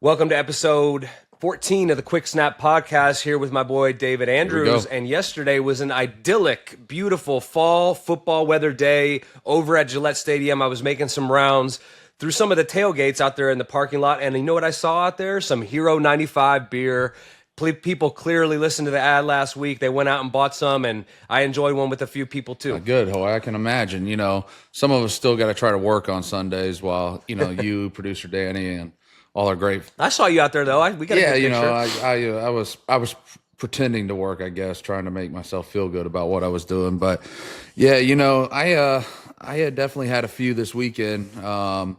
Welcome to episode 14 of the Quick Snap podcast here with my boy David Andrews. And yesterday was an idyllic, beautiful fall football weather day over at Gillette Stadium. I was making some rounds through some of the tailgates out there in the parking lot. And you know what I saw out there? Some Hero 95 beer. People clearly listened to the ad last week. They went out and bought some, and I enjoyed one with a few people too. Good, Hoy. I can imagine. You know, some of us still got to try to work on Sundays while, you, producer Danny, and all are great. I saw you out there though. We got a good picture. I was pretending to work, I guess, trying to make myself feel good about what I was doing. But yeah, I had definitely had a few this weekend. I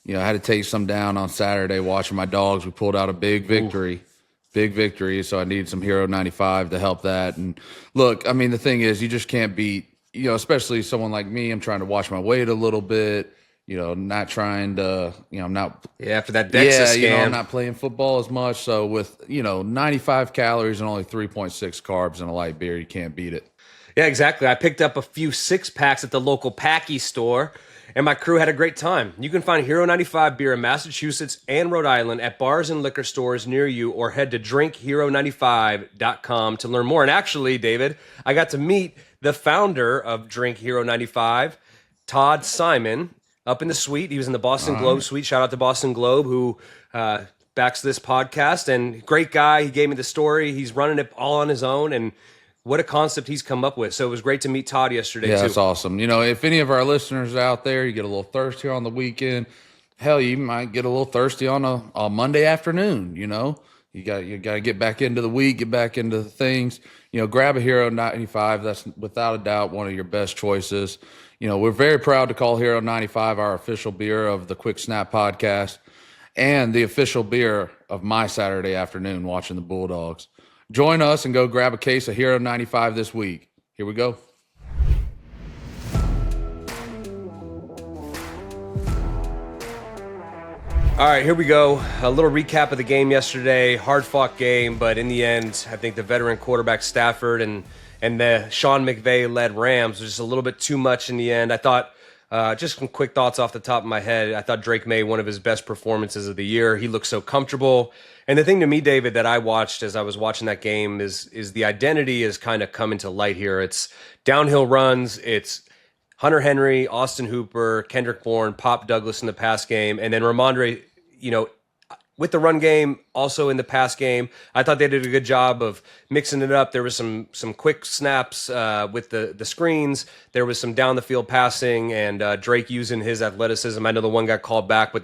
had to take some down on Saturday watching my dogs. We pulled out a big victory. Ooh. Big victory, so I needed some Hero 95 to help that. And look, I mean, the thing is, you just can't beat, especially someone like me. I'm trying to watch my weight a little bit, not trying to, I'm not. Yeah, after that DEXA scam. I'm not playing football as much. So with, 95 calories and only 3.6 carbs in a light beer, you can't beat it. Yeah, exactly. I picked up a few 6-packs at the local Packy store, and my crew had a great time. You can find Hero 95 beer in Massachusetts and Rhode Island at bars and liquor stores near you, or head to drinkhero95.com to learn more. And actually, David, I got to meet the founder of Drink Hero 95, Todd Simon, up in the suite. He was in the Boston Globe suite. Shout out to Boston Globe, who backs this podcast. And great guy. He gave me the story. He's running it all on his own, and what a concept he's come up with. So it was great to meet Todd yesterday, too. Yeah, that's awesome. If any of our listeners out there, you get a little thirsty on the weekend, hell, you might get a little thirsty on a Monday afternoon, You got to get back into the week, get back into the things. Grab a Hero 95. That's without a doubt one of your best choices. We're very proud to call Hero 95 our official beer of the Quick Snap podcast and the official beer of my Saturday afternoon watching the Bulldogs. Join us and go grab a case of Hero 95 this week. Here we go. All right, here we go. A little recap of the game yesterday. Hard-fought game, but in the end, I think the veteran quarterback Stafford and the Sean McVay-led Rams was just a little bit too much in the end. I thought, just some quick thoughts off the top of my head, I thought Drake Maye, one of his best performances of the year. He looked so comfortable. And the thing to me, David, that I watched as I was watching that game is the identity is kind of coming to light here. It's downhill runs. It's Hunter Henry, Austin Hooper, Kendrick Bourne, Pop Douglas in the pass game, and then Ramondre, with the run game, also in the pass game. I thought they did a good job of mixing it up. There was some quick snaps with the screens. There was some down the field passing, and Drake using his athleticism. I know the one got called back, but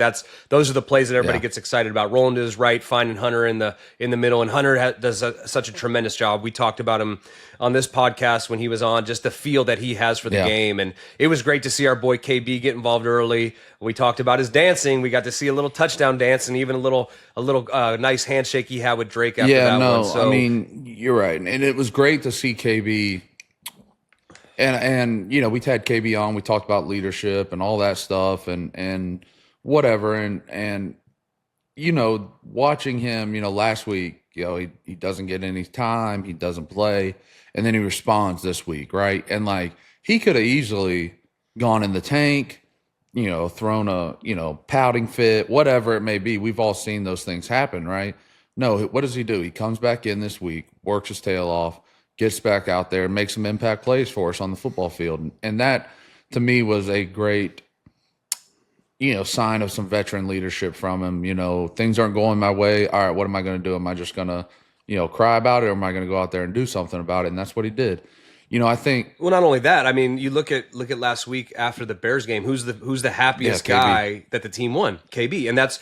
those are the plays that everybody gets excited about. Rolling to his right, finding Hunter in the middle, and Hunter does such a tremendous job. We talked about him on this podcast when he was on, just the feel that he has for the game, and it was great to see our boy KB get involved early. We talked about his dancing. We got to see a little touchdown dance and even a little nice handshake he had with Drake after that one. So, I mean, you're right. And it was great to see KB. And we had KB on. We talked about leadership and all that stuff and whatever. And watching him, last week, he doesn't get any time. He doesn't play. And then he responds this week, right? And, he could have easily gone in the tank, thrown a, pouting fit, whatever it may be. We've all seen those things happen, right? No, what does he do? He comes back in this week, works his tail off, gets back out there, and makes some impact plays for us on the football field. And that, to me, was a great, sign of some veteran leadership from him. Things aren't going my way. All right, what am I going to do? Am I just going to, cry about it, or am I going to go out there and do something about it? And that's what he did. I think. Well, not only that. I mean, you look at last week after the Bears game. Who's the happiest guy that the team won? KB, and that's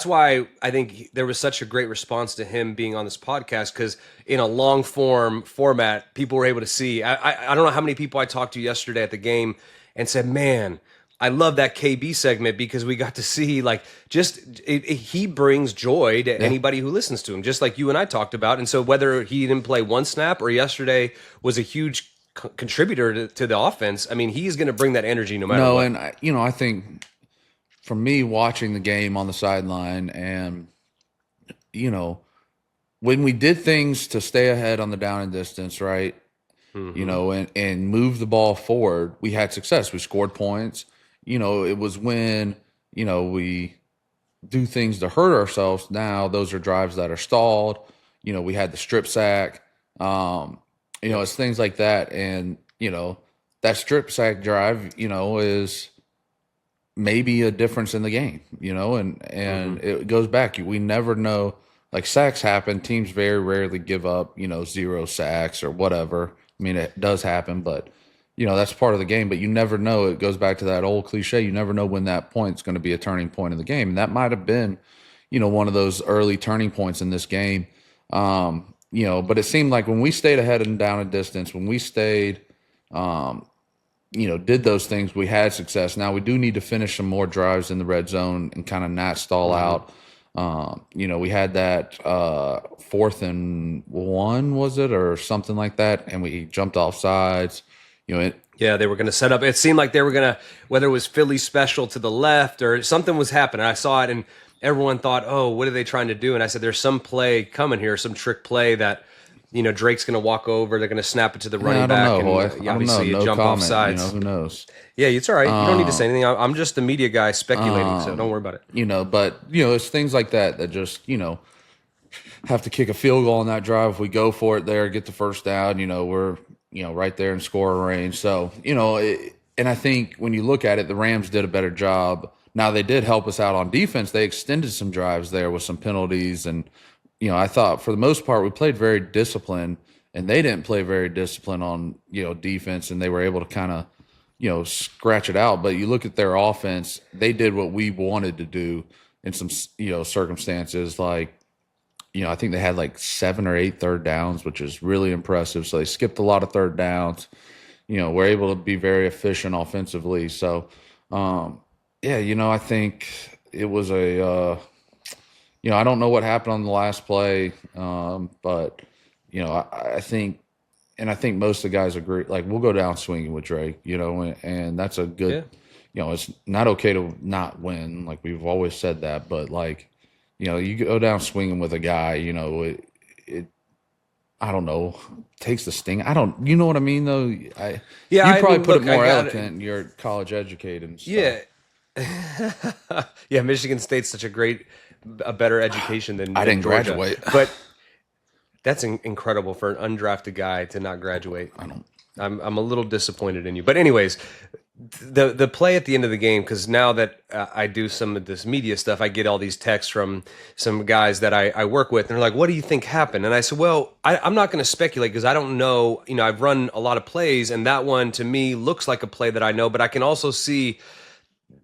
why I think there was such a great response to him being on this podcast, because in a long format, people were able to see. I don't know how many people I talked to yesterday at the game and said, "Man, I love that KB segment," because we got to see he brings joy to anybody who listens to him, just like you and I talked about. And so whether he didn't play one snap or yesterday was a huge contributor to the offense, I mean, he's going to bring that energy no matter what. And I think for me watching the game on the sideline and, when we did things to stay ahead on the down and distance, right, and move the ball forward, we had success. We scored points. It was when, we do things to hurt ourselves. Now those are drives that are stalled. We had the strip sack. It's things like that. And, that strip sack drive, is maybe a difference in the game, and it goes back. We never know. Like, sacks happen. Teams very rarely give up, 0 sacks or whatever. I mean, it does happen, but that's part of the game. But you never know. It goes back to that old cliche. You never know when that point's going to be a turning point in the game. And that might have been, one of those early turning points in this game. But it seemed like when we stayed ahead and down a distance, when we stayed, did those things, we had success. Now we do need to finish some more drives in the red zone and kind of not stall out. We had that 4th and 1, was it, or something like that, and we jumped off sides. Yeah, they were going to set up. It seemed like they were going to, whether it was Philly special to the left or something was happening. I saw it, and everyone thought, oh, what are they trying to do? And I said, there's some play coming here, some trick play that, Drake's going to walk over. They're going to snap it to the running back. I don't know, and boy. obviously you no jump comment. off sides. Who knows? Yeah, it's all right. You don't need to say anything. I'm just the media guy speculating, so don't worry about it. But, it's things like that just, have to kick a field goal on that drive. If we go for it there, get the first down, we're, right there in scoring range. So, and I think when you look at it, the Rams did a better job. Now, they did help us out on defense. They extended some drives there with some penalties. And, I thought for the most part, we played very disciplined, and they didn't play very disciplined on, defense, and they were able to kind of, scratch it out. But you look at their offense, they did what we wanted to do in some, circumstances. Like, I think they had like 7 or 8 third downs, which is really impressive. So they skipped a lot of third downs. We're able to be very efficient offensively. So, I think it was I don't know what happened on the last play, but, I think, and I think most of the guys agree, like, we'll go down swinging with Drake, and that's a good, it's not okay to not win. Like, we've always said that, but, like, you go down swinging with a guy, it I don't know, takes the sting. You know what I mean, though? You probably put it more eloquent. You're college educated and stuff. Yeah. Yeah, Michigan State's such a better education than I didn't Georgia. graduate. But that's incredible for an undrafted guy to not graduate. I'm a little disappointed in you. But anyways, the play at the end of the game, because now that I do some of this media stuff, I get all these texts from some guys that I work with, and they're like, what do you think happened? And I said, well, I'm not going to speculate because I don't know. I've run a lot of plays, and that one to me looks like a play that I know, but I can also see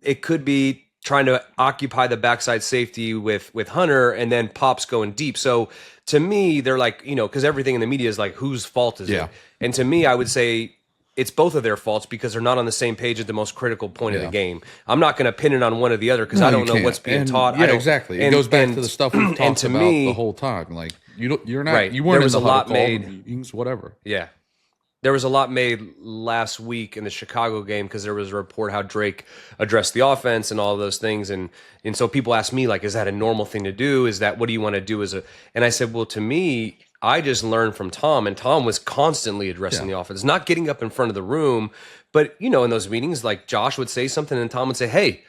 it could be trying to occupy the backside safety with Hunter, and then Pop's going deep. So to me, they're like, because everything in the media is like, whose fault is it? And to me, I would say it's both of their faults because they're not on the same page at the most critical point of the game. I'm not going to pin it on one or the other because I don't know what's being taught. Yeah, exactly. It goes back to the stuff we've talked about the whole time. Like, you're not, right. You weren't there was in the a lot call made, meetings, whatever. Yeah. There was a lot made last week in the Chicago game because there was a report how Drake addressed the offense and all of those things. And so people ask me, like, is that a normal thing to do? Is that, what do you want to do and I said, well, to me, I just learned from Tom, and Tom was constantly addressing the offense, not getting up in front of the room. But, in those meetings, like, Josh would say something and Tom would say, hey,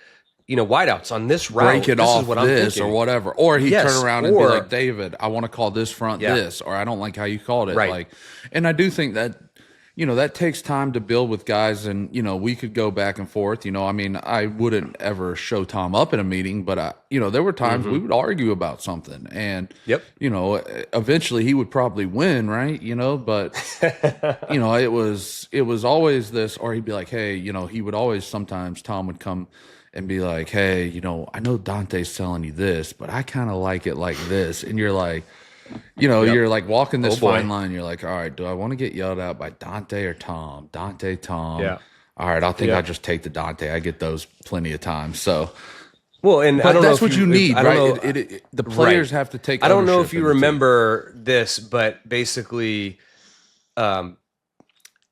wideouts on this route. Break it this off is what I'm this or whatever. Or he'd turn around and be like, David, I want to call this front this, or I don't like how you called it. Right. Like, and I do think that, that takes time to build with guys, and, we could go back and forth. I mean, I wouldn't ever show Tom up in a meeting, but, there were times we would argue about something, and, eventually he would probably win, right? But, it was always this, or he'd be like, hey, he would always, sometimes Tom would come and be like, hey, I know Dante's telling you this, but I kind of like it like this. And you're like, you're like walking this fine line. You're like, all right, do I want to get yelled at by Dante or Tom? Dante, Tom. Yeah. All right, I'll just take the Dante. I get those plenty of times. So, well, and but I don't that's know what you need, right? The players have to take. I don't know if you remember this, but basically,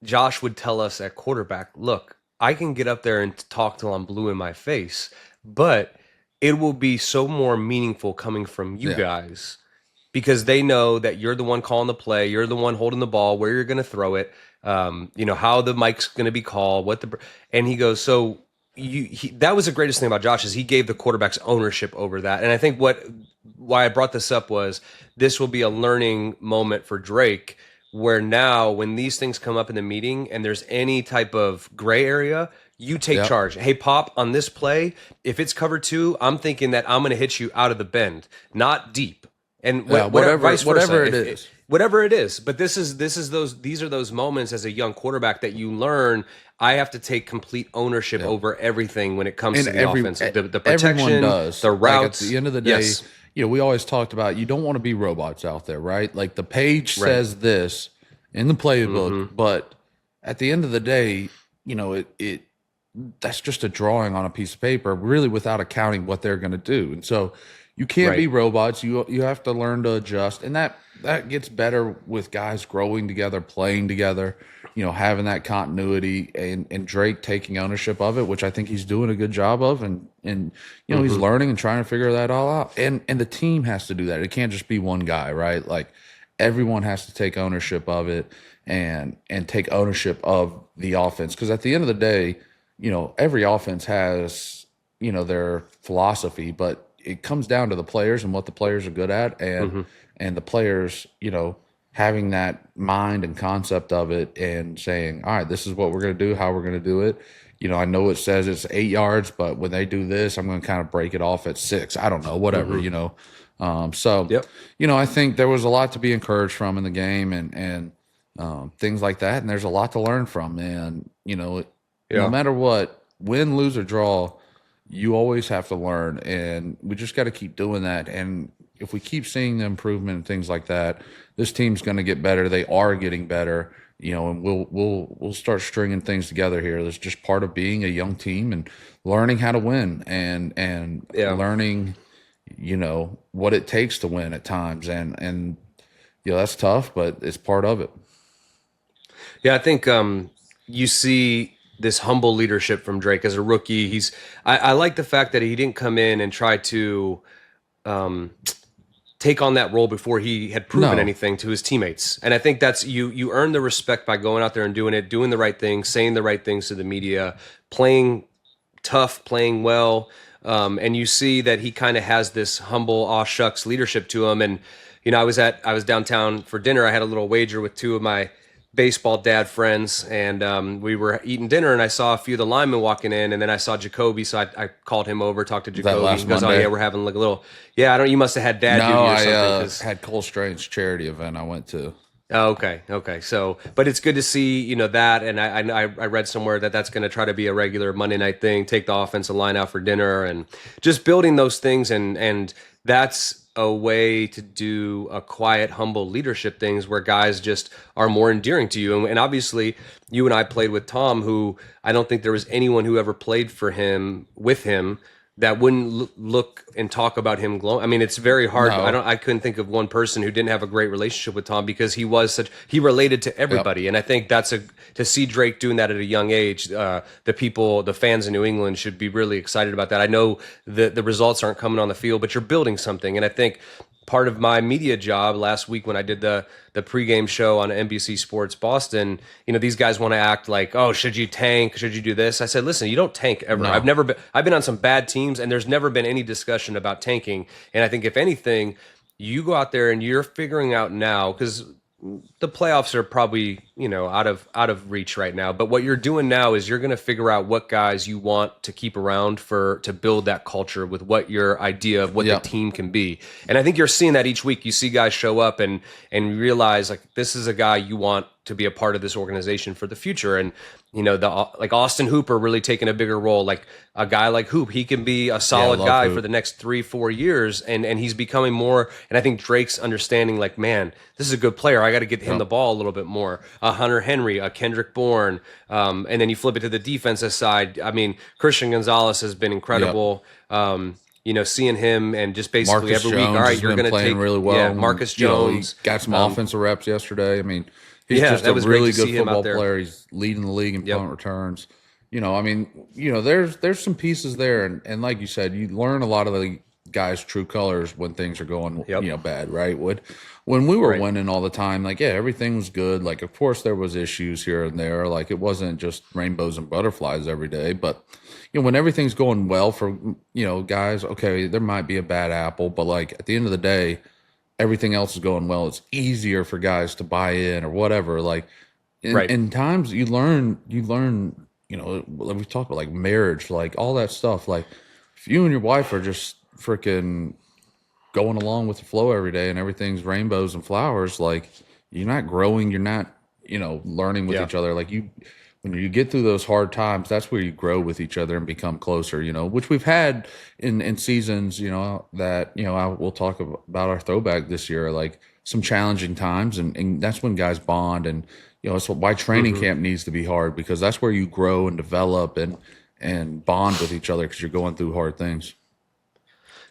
Josh would tell us at quarterback, look, I can get up there and talk till I'm blue in my face, but it will be so more meaningful coming from you guys. Because they know that you're the one calling the play, you're the one holding the ball, where you're going to throw it, how the mic's going to be called, and he goes, so that was the greatest thing about Josh is he gave the quarterbacks ownership over that. And I think why I brought this up was this will be a learning moment for Drake, where now when these things come up in the meeting and there's any type of gray area, you take charge. Hey, Pop, on this play, if it's cover 2, I'm thinking that I'm going to hit you out of the bend, not deep. And whatever it is. Whatever it is. But these are those moments as a young quarterback that you learn I have to take complete ownership over everything when it comes to the offense. The protection, the routes. Like at the end of the day, we always talked about you don't want to be robots out there, right? Like the page says this in the playbook, but at the end of the day, that's just a drawing on a piece of paper, really without accounting what they're going to do. And so you can't be robots. You have to learn to adjust. And that gets better with guys growing together, playing together, having that continuity and Drake taking ownership of it, which I think he's doing a good job of. And he's learning and trying to figure that all out. And the team has to do that. It can't just be one guy, right? Like everyone has to take ownership of it and take ownership of the offense. Because at the end of the day, every offense has, their philosophy, but it comes down to the players and what the players are good at and the players, having that mind and concept of it and saying, all right, this is what we're going to do, how we're going to do it. I know it says it's 8 yards, but when they do this, I'm going to kind of break it off at 6. I don't know, whatever, I think there was a lot to be encouraged from in the game and things like that. And there's a lot to learn from. And, no matter what, win, lose, or draw, you always have to learn. And we just got to keep doing that. And if we keep seeing the improvement and things like that, this team's going to get better. They are getting better, and we'll start stringing things together here. That's just part of being a young team and learning how to win and learning, what it takes to win at times. And that's tough, but it's part of it. Yeah, I think you see this humble leadership from Drake as a rookie. I like the fact that he didn't come in and try to take on that role before he had proven anything to his teammates. And I think that's you earn the respect by going out there and doing it, doing the right thing, saying the right things to the media, playing tough, playing well. And you see that he kind of has this humble, aw shucks leadership to him. And, I was downtown for dinner. I had a little wager with 2 of my baseball dad friends, and we were eating dinner, and I saw a few of the linemen walking in, and then I saw Jacoby, so I called him over, talked to Jacoby. He goes, Monday? "Oh yeah, we're having like a little, you must have had dad duty or something." I had Cole Strange's charity event I went to. Oh, okay. So, but it's good to see, that, and I read somewhere that that's going to try to be a regular Monday night thing. Take the offensive line out for dinner, and just building those things, and that's a way to do a quiet, humble leadership things where guys just are more endearing to you. And obviously, you and I played with Tom, who I don't think there was anyone who ever played with him that wouldn't look and talk about him glowing. I mean, it's very hard. No. I couldn't think of one person who didn't have a great relationship with Tom because he related to everybody. Yep. And I think to see Drake doing that at a young age, the fans in New England should be really excited about that. I know the results aren't coming on the field, but you're building something. And I think part of my media job last week when I did the pregame show on NBC Sports Boston, these guys want to act like, oh, should you tank? Should you do this? I said, listen, you don't tank ever. No. I've been on some bad teams, and there's never been any discussion about tanking. And I think if anything, you go out there and you're figuring out now, because the playoffs are probably, out of reach right now. But what you're doing now is you're going to figure out what guys you want to keep around to build that culture with what your idea of what the team can be. And I think you're seeing that each week. You see guys show up and realize like this is a guy you want to be a part of this organization for the future. And like Austin Hooper really taking a bigger role. Like a guy like Hoop, he can be a solid guy for the next 3-4 years, and he's becoming more. And I think Drake's understanding, like, man, this is a good player. I got to get him the ball a little bit more. Hunter Henry, Kendrick Bourne, and then you flip it to the defensive side. I mean, Christian Gonzalez has been incredible. Seeing him and just basically Marcus every Jones week, all right, you're going to take really well. Yeah, Marcus Jones he got some offensive reps yesterday. I mean, he's just a really good football player. He's leading the league in punt returns. There's some pieces there, and like you said, you learn a lot of the guys' true colors when things are going, Yep. bad, right? When we were Right. winning all the time, like, yeah, everything was good. Like, of course, there was issues here and there. Like, it wasn't just rainbows and butterflies every day. But, when everything's going well for, guys, okay, there might be a bad apple, but like at the end of the day, everything else is going well. It's easier for guys to buy in or whatever. Like, Right. in times you learn, like we talk about like marriage, like all that stuff. Like if you and your wife are just freaking going along with the flow every day and everything's rainbows and flowers, like you're not growing, you're not, learning with Yeah. each other. Like when you get through those hard times, that's where you grow with each other and become closer, which we've had in seasons, that, we'll talk about our throwback this year, like some challenging times. And that's when guys bond. And, it's why training camp needs to be hard, because that's where you grow and develop and bond with each other because you're going through hard things.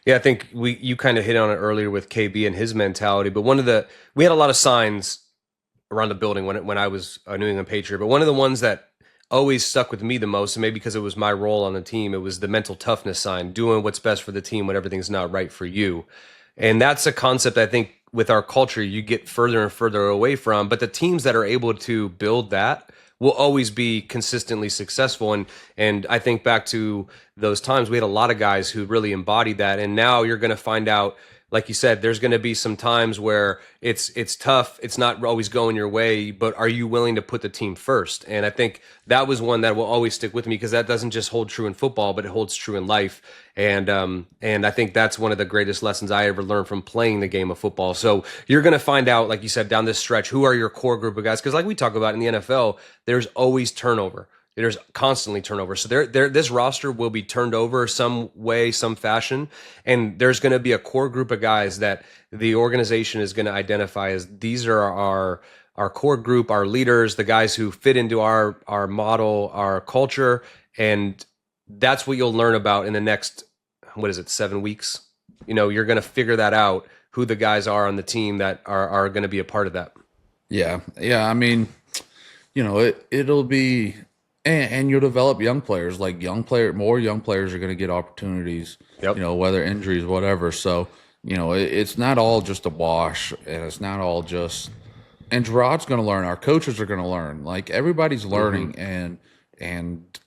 Yeah, I think you kind of hit on it earlier with KB and his mentality, but we had a lot of signs around the building when I was a New England Patriot, but one of the ones that always stuck with me the most, and maybe because it was my role on the team, it was the mental toughness sign, doing what's best for the team when everything's not right for you. And that's a concept I think with our culture you get further and further away from, but the teams that are able to build that will always be consistently successful. And I think back to those times, we had a lot of guys who really embodied that. And now you're going to find out, like you said, there's going to be some times where it's tough. It's not always going your way, but are you willing to put the team first? And I think that was one that will always stick with me, because that doesn't just hold true in football, but it holds true in life. And I think that's one of the greatest lessons I ever learned from playing the game of football. So you're going to find out, like you said, down this stretch, who are your core group of guys? Because like we talk about in the NFL, there's always turnover. There's constantly turnover. So this roster will be turned over some way, some fashion. And there's going to be a core group of guys that the organization is going to identify as these are our core group, our leaders, the guys who fit into our model, our culture. And that's what you'll learn about in the next, 7 weeks? You're going to figure that out, who the guys are on the team that are going to be a part of that. Yeah. Yeah. I mean, it'll be, and you'll develop young players, like more young players are going to get opportunities, Yep. Whether injuries, whatever. So, it's not all just a wash, and it's not all just, and Gerard's going to learn. Our coaches are going to learn. Like everybody's learning and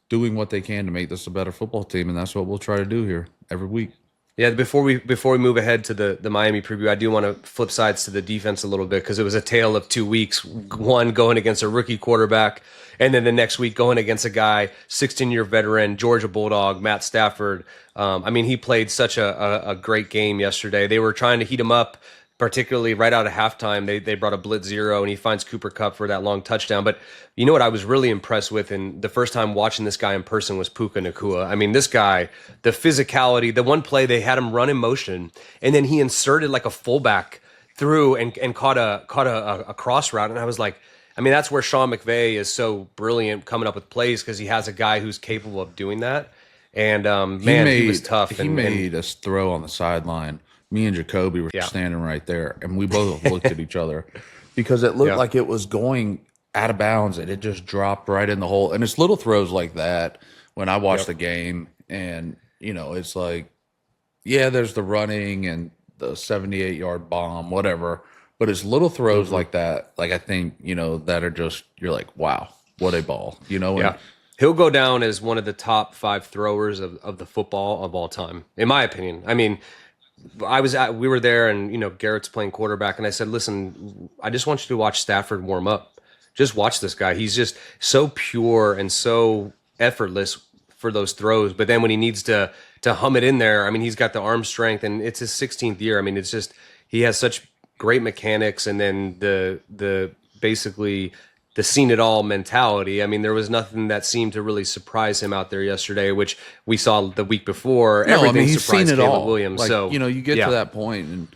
doing what they can to make this a better football team. And that's what we'll try to do here every week. Yeah, before we move ahead to the Miami preview, I do want to flip sides to the defense a little bit, because it was a tale of 2 weeks. One going against a rookie quarterback, and then the next week going against a guy, 16-year veteran, Georgia Bulldog, Matt Stafford. He played such a great game yesterday. They were trying to heat him up, particularly right out of halftime. They brought a blitz zero, and he finds Cooper Kupp for that long touchdown. But you know what I was really impressed with, and the first time watching this guy in person, was Puka Nacua. This guy, the physicality, the one play they had him run in motion, and then he inserted like a fullback through and caught a cross route. And I was like, that's where Sean McVay is so brilliant coming up with plays, because he has a guy who's capable of doing that. And he was tough. He made us throw on the sideline. Me and Jacoby were standing right there, and we both looked at each other, because it looked like it was going out of bounds, and it just dropped right in the hole. And it's little throws like that when I watch the game, and it's like, yeah, there's the running and the 78-yard bomb, whatever, but it's little throws like that. Like I think that are just, you're like, wow, what a ball, And, he'll go down as one of the top 5 throwers of the football of all time, in my opinion. We were there, and Garrett's playing quarterback, and I said, listen, I just want you to watch Stafford warm up. Just watch this guy. He's just so pure and so effortless for those throws. But then when he needs to hum it in there, he's got the arm strength, and it's his 16th year. It's just, he has such great mechanics, and then the basically the seen it all mentality. There was nothing that seemed to really surprise him out there yesterday, which we saw the week before. No, Everything he's surprised seen it Caleb all. Williams. Like, so you get to that point, and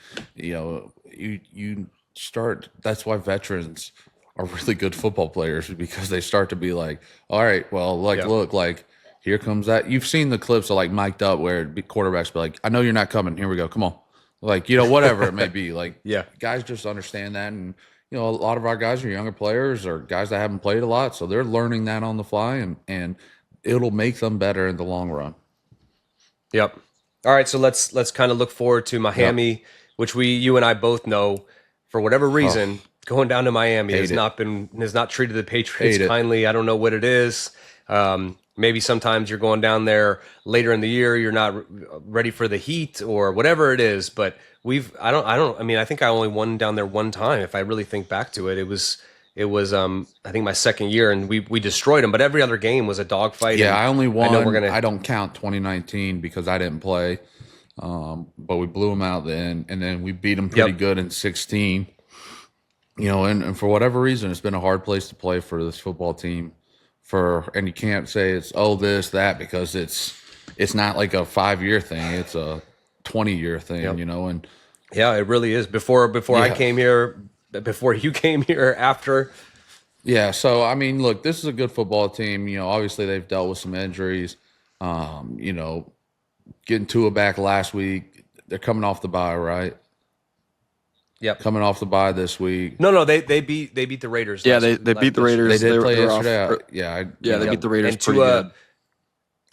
you start. That's why veterans are really good football players, because they start to be like, all right, well, look, like here comes that. You've seen the clips of like mic'd up where quarterbacks be like, I know you're not coming. Here we go. Come on. Like, whatever it may be. Like, guys just understand that. And, a lot of our guys are younger players or guys that haven't played a lot. So they're learning that on the fly, and it'll make them better in the long run. Yep. All right, so let's kind of look forward to Yep. Miami, which you and I both know, for whatever Oh, reason, going down to Miami hate it. has not treated the Patriots Hate it. kindly. I don't know what it is. Maybe sometimes you're going down there later in the year, you're not ready for the heat or whatever it is. But I mean, I think I only won down there one time. If I really think back to it, it was I think my second year, and we destroyed them. But every other game was a dogfight. Yeah, And I only I know we're won. gonna. I don't count 2019 because I didn't play. But we blew them out then, and then we beat them pretty Yep. good in 16. And for whatever reason, it's been a hard place to play for this football team. And you can't say it's this that because it's not like a 5-year thing; it's a 20-year thing. Yep. And Yeah, it really is. Before I yeah, came here, before you came here, after. yeah. So I mean, look, this is a good football team. Obviously they've dealt with some injuries. Getting Tua back last week, they're coming off the bye, right? Yep. Coming off the bye this week. No, they beat the Raiders. Yeah, they beat the Raiders. They did play were off- yesterday. Yeah, they beat the Raiders And pretty Tua, good.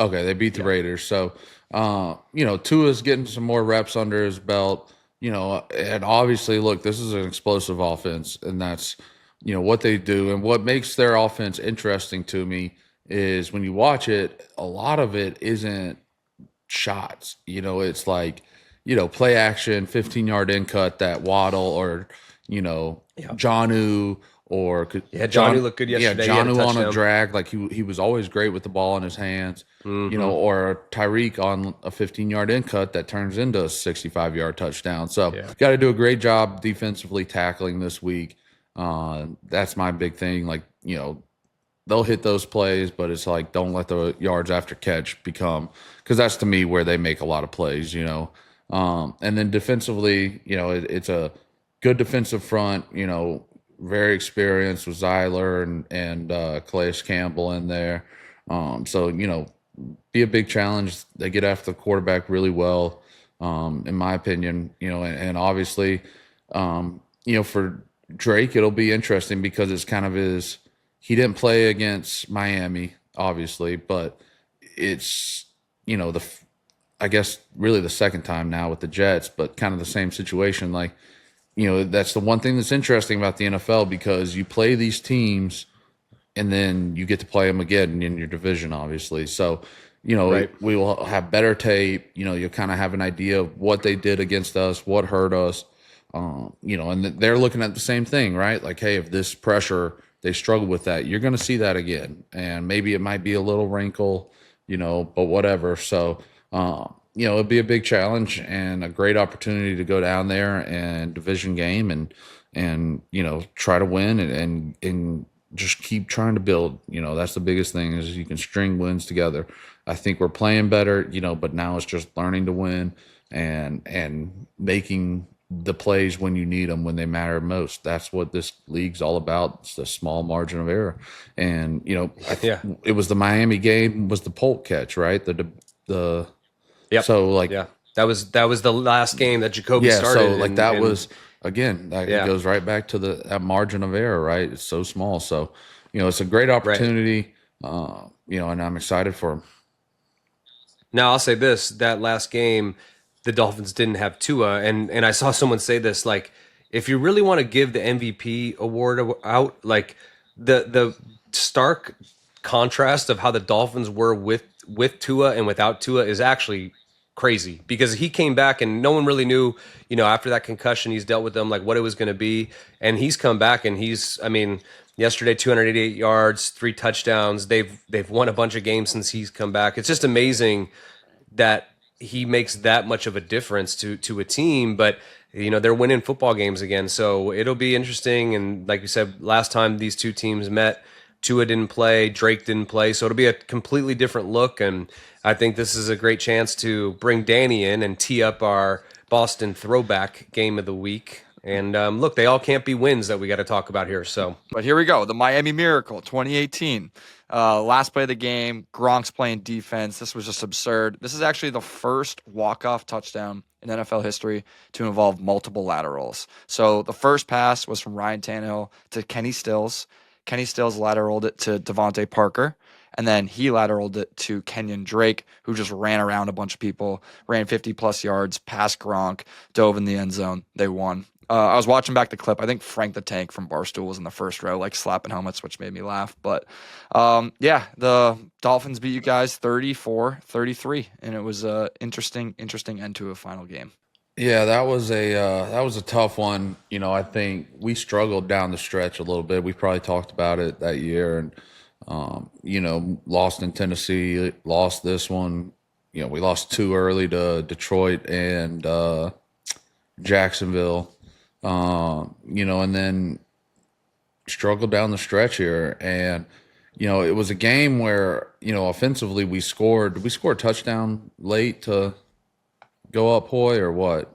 okay, they beat the Raiders. So, Tua's getting some more reps under his belt. And obviously, look, this is an explosive offense, and that's what they do. And what makes their offense interesting to me is when you watch it, a lot of it isn't shots. It's like, play action, 15-yard in cut that Waddle or, Jonnu or Yeah, Jonnu looked good yesterday. Yeah, He had a Jonnu on a touchdown. drag. Like he was always great with the ball in his hands, or Tyreek on a 15-yard in cut that turns into a 65-yard touchdown. So got to do a great job defensively tackling this week. That's my big thing. Like, they'll hit those plays, but it's like don't let the yards after catch become, because that's to me where they make a lot of plays. And then defensively, it's a good defensive front. Very experienced with Zyler and Calais Campbell in there. So be a big challenge. They get after the quarterback really well, in my opinion. And obviously, for Drake, it'll be interesting because it's kind of his. He didn't play against Miami, obviously, but it's, I guess really the second time now with the Jets, but kind of the same situation. Like, that's the one thing that's interesting about the NFL because you play these teams and then you get to play them again in your division, obviously. So, Right. we will have better tape. You'll kind of have an idea of what they did against us, what hurt us. And they're looking at the same thing, right? Like, hey, if this pressure, they struggle with that, you're going to see that again. And maybe it might be a little wrinkle, but whatever. So, it'd be a big challenge and a great opportunity to go down there and division game and try to win and just keep trying to build. That's the biggest thing is you can string wins together. I think we're playing better, but now it's just learning to win and making the plays when you need them, when they matter most. That's what this league's all about. It's the small margin of error. And, it was the Miami game was the Polk catch, right? The Yep. So like, Yeah, that was the last game that Jacoby started. so like that and was again, that it goes right back to that margin of error, right? It's so small. So, it's a great opportunity, and I'm excited for him. Now I'll say this: that last game, the Dolphins didn't have Tua, and I saw someone say this, like, if you really want to give the MVP award out, like the stark contrast of how the Dolphins were with Tua and without Tua is actually crazy, because he came back and no one really knew, after that concussion he's dealt with them, like what it was going to be, and he's come back and I mean, yesterday 288 yards, 3 touchdowns. They've won a bunch of games since he's come back. It's just amazing that he makes that much of a difference to a team, but they're winning football games again, so it'll be interesting. And like you said, last time these two teams met, Tua didn't play, Drake didn't play, so it'll be a completely different look. And I think this is a great chance to bring Danny in and tee up our Boston throwback game of the week. And look, they all can't be wins that we got to talk about here. So, But here we go. The Miami Miracle, 2018. Last play of the game, Gronk's playing defense. This was just absurd. This is actually the first walk-off touchdown in NFL history to involve multiple laterals. So the first pass was from Ryan Tannehill to Kenny Stills. Kenny Stills lateraled it to Devontae Parker. And then he lateraled it to Kenyon Drake, who just ran around a bunch of people, ran 50-plus yards, passed Gronk, dove in the end zone. They won. I was watching back the clip. I think Frank the Tank from Barstool was in the first row, like slapping helmets, which made me laugh. But yeah, the Dolphins beat you guys 34-33, and it was an interesting end to a final game. Yeah, that was a tough one. You know, I think we struggled down the stretch a little bit. We probably talked about it that year, and you know, lost in Tennessee, lost this one. You know, we lost 2 early to Detroit and Jacksonville. You know, and then struggled down the stretch here, and you know, it was a game where, you know, offensively we scored. Did we score a touchdown late to go up, Hoy, or what?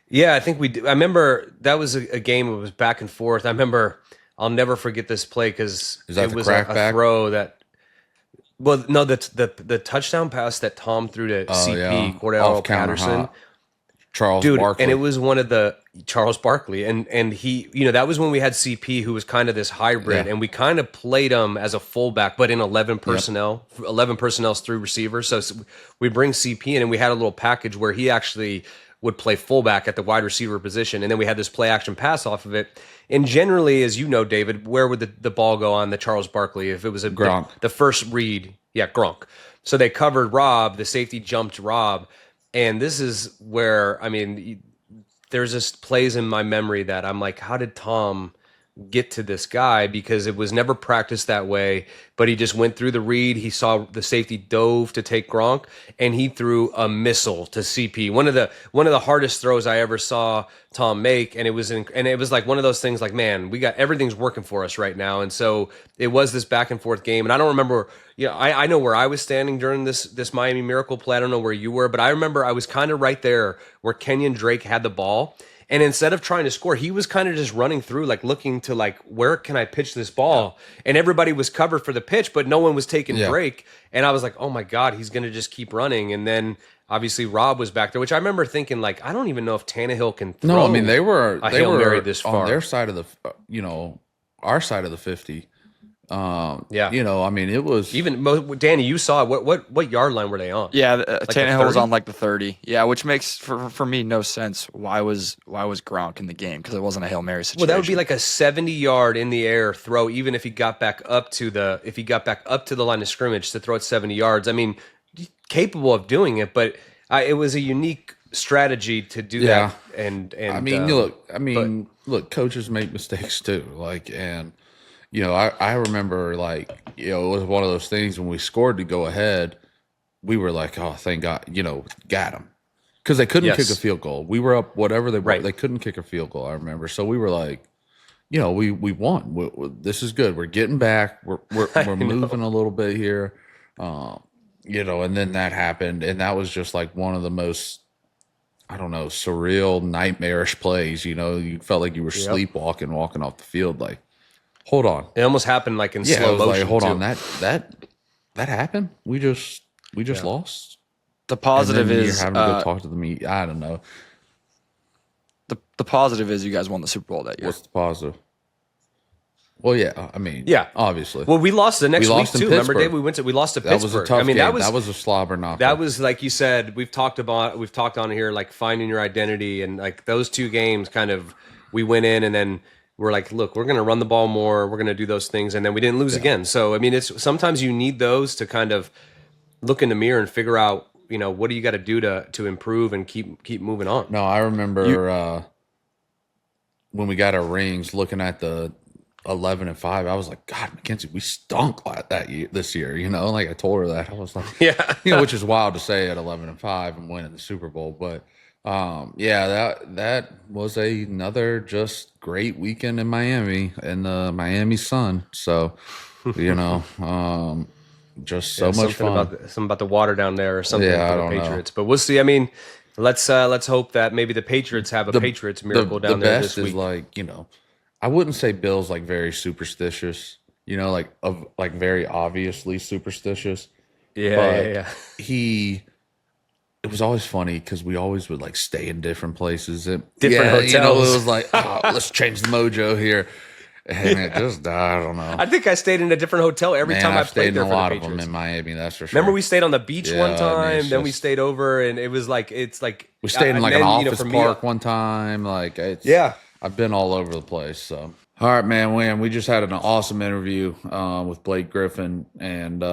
Yeah, I think we did. I remember that was a game. It was back and forth. I remember. I'll never forget this play because it was a throw that. Well, no, the touchdown pass that Tom threw to CP Cordell Patterson. Charles Barkley. And it was one of the Charles Barkley, and he, you know, that was when we had CP, who was kind of this hybrid, and we kind of played him as a fullback, but in 11 personnel, 11 personnel's 3 receivers. So we bring CP in, and we had a little package where he actually would play fullback at the wide receiver position, and then we had this play action pass off of it. And generally, as you know, David, where would the ball go on the Charles Barkley if it was Gronk? The first read? Yeah, Gronk. So they covered Rob, the safety jumped Rob. And this is where, I mean, there's just plays in my memory that I'm like, how did Tom get to this guy? Because it was never practiced that way, but he just went through the read. He saw the safety dove to take Gronk, and he threw a missile to CP. One of the hardest throws I ever saw Tom make, and it was like one of those things like, man, we got everything's working for us right now. And so it was this back and forth game. And I don't remember, I know where I was standing during this Miami Miracle play. I don't know where you were, but I remember I was kind of right there where Kenyon Drake had the ball. And instead of trying to score, he was kind of just running through, like looking to like, where can I pitch this ball? And everybody was covered for the pitch, but no one was taking Drake. And I was like, oh my God, he's going to just keep running. And then obviously Rob was back there, which I remember thinking like, I don't even know if Tannehill can throw. No, I mean, they were this far on their side of the, our side of the 50. You know, I mean, it was even Danny. You saw it. What yard line were they on? Yeah, like Tannehill was on like the 30. Yeah, which makes for me no sense. Why was Gronk in the game? Because it wasn't a Hail Mary situation. Well, that would be like a 70-yard in the air throw, even if he got back up to the line of scrimmage to throw it 70 yards. I mean, capable of doing it, but it was a unique strategy to do that. And I mean, look, coaches make mistakes too. Like, and you know, I remember, like, you know, it was one of those things when we scored to go ahead, we were like, oh, thank God, you know, got him. Because they couldn't kick a field goal. We were up whatever they were. They couldn't kick a field goal, I remember. So we were like, you know, we won. This is good. We're getting back. We're moving a little bit here. You know, and then that happened. And that was just like one of the most, I don't know, surreal, nightmarish plays. You know, you felt like you were sleepwalking, walking off the field, like, hold on. It almost happened like in slow motion. Like, hold on, that happened. We just lost. The positive is you're having to go talk to the media. I don't know. The positive is you guys won the Super Bowl that year. What's the positive? Well, yeah, I mean, obviously. Well, we lost the next week too. Remember, Dave? We lost to Pittsburgh. That was a tough game. That was a slobber knocker. That was, like you said, we've talked on here, like finding your identity, and like those 2 games kind of, we went in and then we're like, look, we're going to run the ball more. We're going to do those things. And then we didn't lose again. So, I mean, it's sometimes you need those to kind of look in the mirror and figure out, you know, what do you got to do to improve and keep moving on. No, I remember when we got our rings, looking at the 11-5, I was like, God, Mackenzie, we stunk like this year. You know, like I told her that. I was like, you know, which is wild to say at 11-5 and winning the Super Bowl. But that was another just great weekend in Miami and the Miami sun. So, you know, just so much fun. Something about the water down there or something for the Patriots. But we'll see. I mean, let's hope that maybe the Patriots have a Patriots miracle down there this week. The best is, like, you know, I wouldn't say Bill's like very superstitious, you know, like very obviously superstitious. Yeah. It was always funny because we always would like stay in different places. Different hotels. You know, it was like, oh, let's change the mojo here. And it just, I don't know. I think I stayed in a different hotel every time I I've played stayed there in for a the lot of them Patriots. in Miami, that's for sure. Remember we stayed on the beach Yeah, one I mean, time, it's then we just- stayed over, and it was like we stayed in like and an then, office for me, park one time. Like, it's, Yeah. I've been all over the place. So, all right, man, we just had an awesome interview with Blake Griffin, and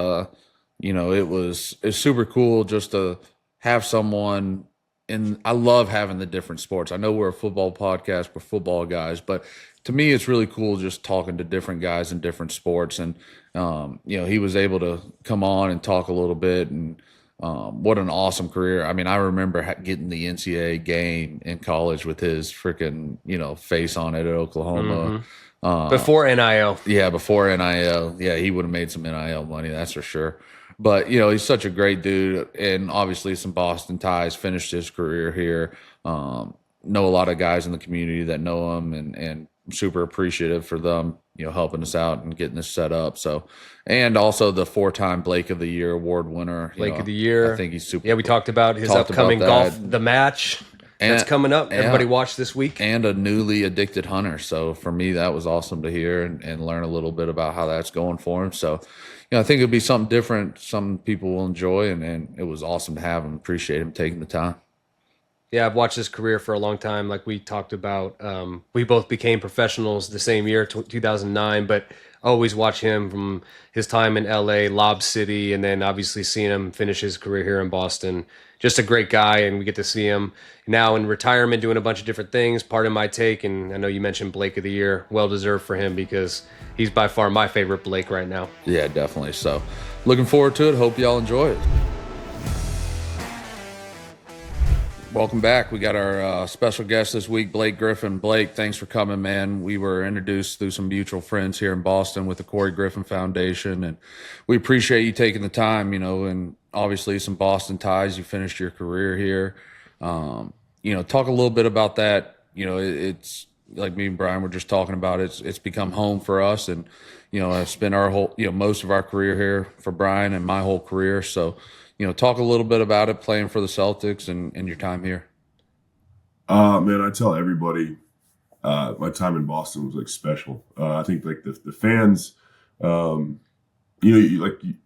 it's super cool just to have someone. And I love having the different sports. I know we're a football podcast, we're football guys, but to me, it's really cool just talking to different guys in different sports. And he was able to come on and talk a little bit, and what an awesome career. I mean, I remember getting the NCAA game in college with his freaking, face on it at Oklahoma. before NIL. Yeah, before NIL. Yeah, he would have made some NIL money, that's for sure. But, he's such a great dude, and obviously some Boston ties, finished his career here. Know a lot of guys in the community that know him, and super appreciative for them, helping us out and getting this set up. So, and also the 4-time Blake of the Year award winner. Blake of the Year. I think he's super. Yeah, we talked about his Talked upcoming about golf, that. the match that's And- coming up. yeah. Everybody watch this week. And a newly addicted hunter. So for me, that was awesome to hear and learn a little bit about how that's going for him. So, I think it'd be something different, some people will enjoy, and it was awesome to have him. Appreciate him taking the time. Yeah, I've watched his career for a long time. Like we talked about, we both became professionals the same year, 2009, but always watch him from his time in LA, Lob City, and then obviously seeing him finish his career here in Boston. Just a great guy, and we get to see him now in retirement doing a bunch of different things. Part of my take, and I know you mentioned Blake of the Year, well deserved for him because he's by far my favorite Blake right now. Yeah, definitely. So looking forward to it. Hope y'all enjoy it. Welcome back. We got our special guest this week, Blake Griffin. Blake, thanks for coming, man. We were introduced through some mutual friends here in Boston with the Corey Griffin Foundation, and we appreciate you taking the time, and obviously some Boston ties. You finished your career here. Talk a little bit about that. It's like me and Brian were just talking about. It's become home for us, and I've spent our whole, most of our career here for Brian and my whole career. So, talk a little bit about it, playing for the Celtics and your time here. Man, I tell everybody, my time in Boston was like special. I think like the fans,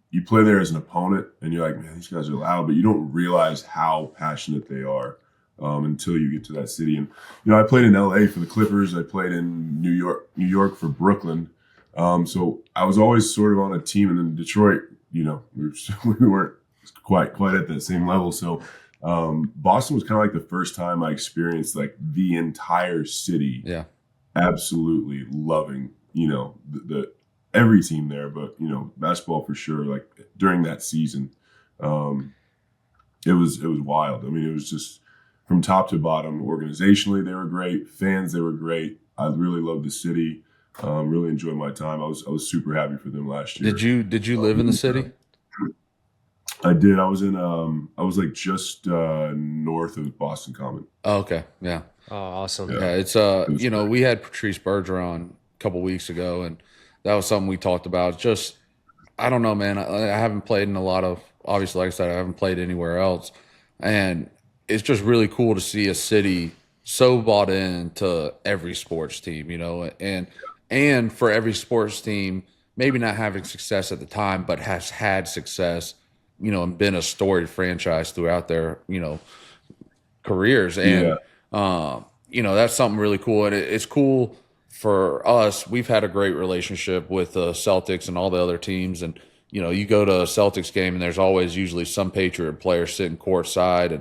you play there as an opponent, and you're like, man, these guys are loud, but you don't realize how passionate they are until you get to that city. And I played in LA for the Clippers. I played in New York for Brooklyn. So I was always sort of on a team, and in Detroit, we weren't quite at that same level. So Boston was kind of like the first time I experienced like the entire city. Yeah, absolutely loving the every team there, but basketball for sure. Like during that season, it was wild. I mean, it was just from top to bottom. Organizationally, they were great. Fans, they were great. I really loved the city. Really enjoyed my time. I was super happy for them last year. Did you live in the city? I did. I was like just north of Boston Common. Oh, okay. Yeah. Oh, awesome. Yeah. It's we had Patrice Berger on a couple weeks ago, and that was something we talked about. Just, I don't know, man. I haven't played in a lot of, obviously, like I said, I haven't played anywhere else, and it's just really cool to see a city so bought into every sports team, and for every sports team, maybe not having success at the time, but has had success, and been a storied franchise throughout their, careers. And, that's something really cool. And it's cool for us. We've had a great relationship with the Celtics and all the other teams. And, you go to a Celtics game and there's always usually some Patriot player sitting courtside.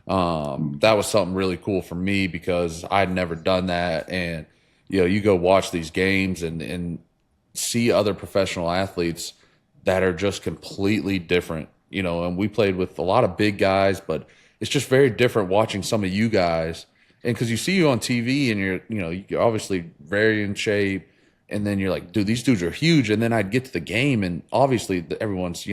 And that was something really cool for me because I'd never done that. And, you go watch these games and see other professional athletes that are just completely different, and we played with a lot of big guys, but it's just very different watching some of you guys. And because you see you on TV and you're obviously very in shape, and then you're like, dude, these dudes are huge. And then I'd get to the game and obviously everyone's,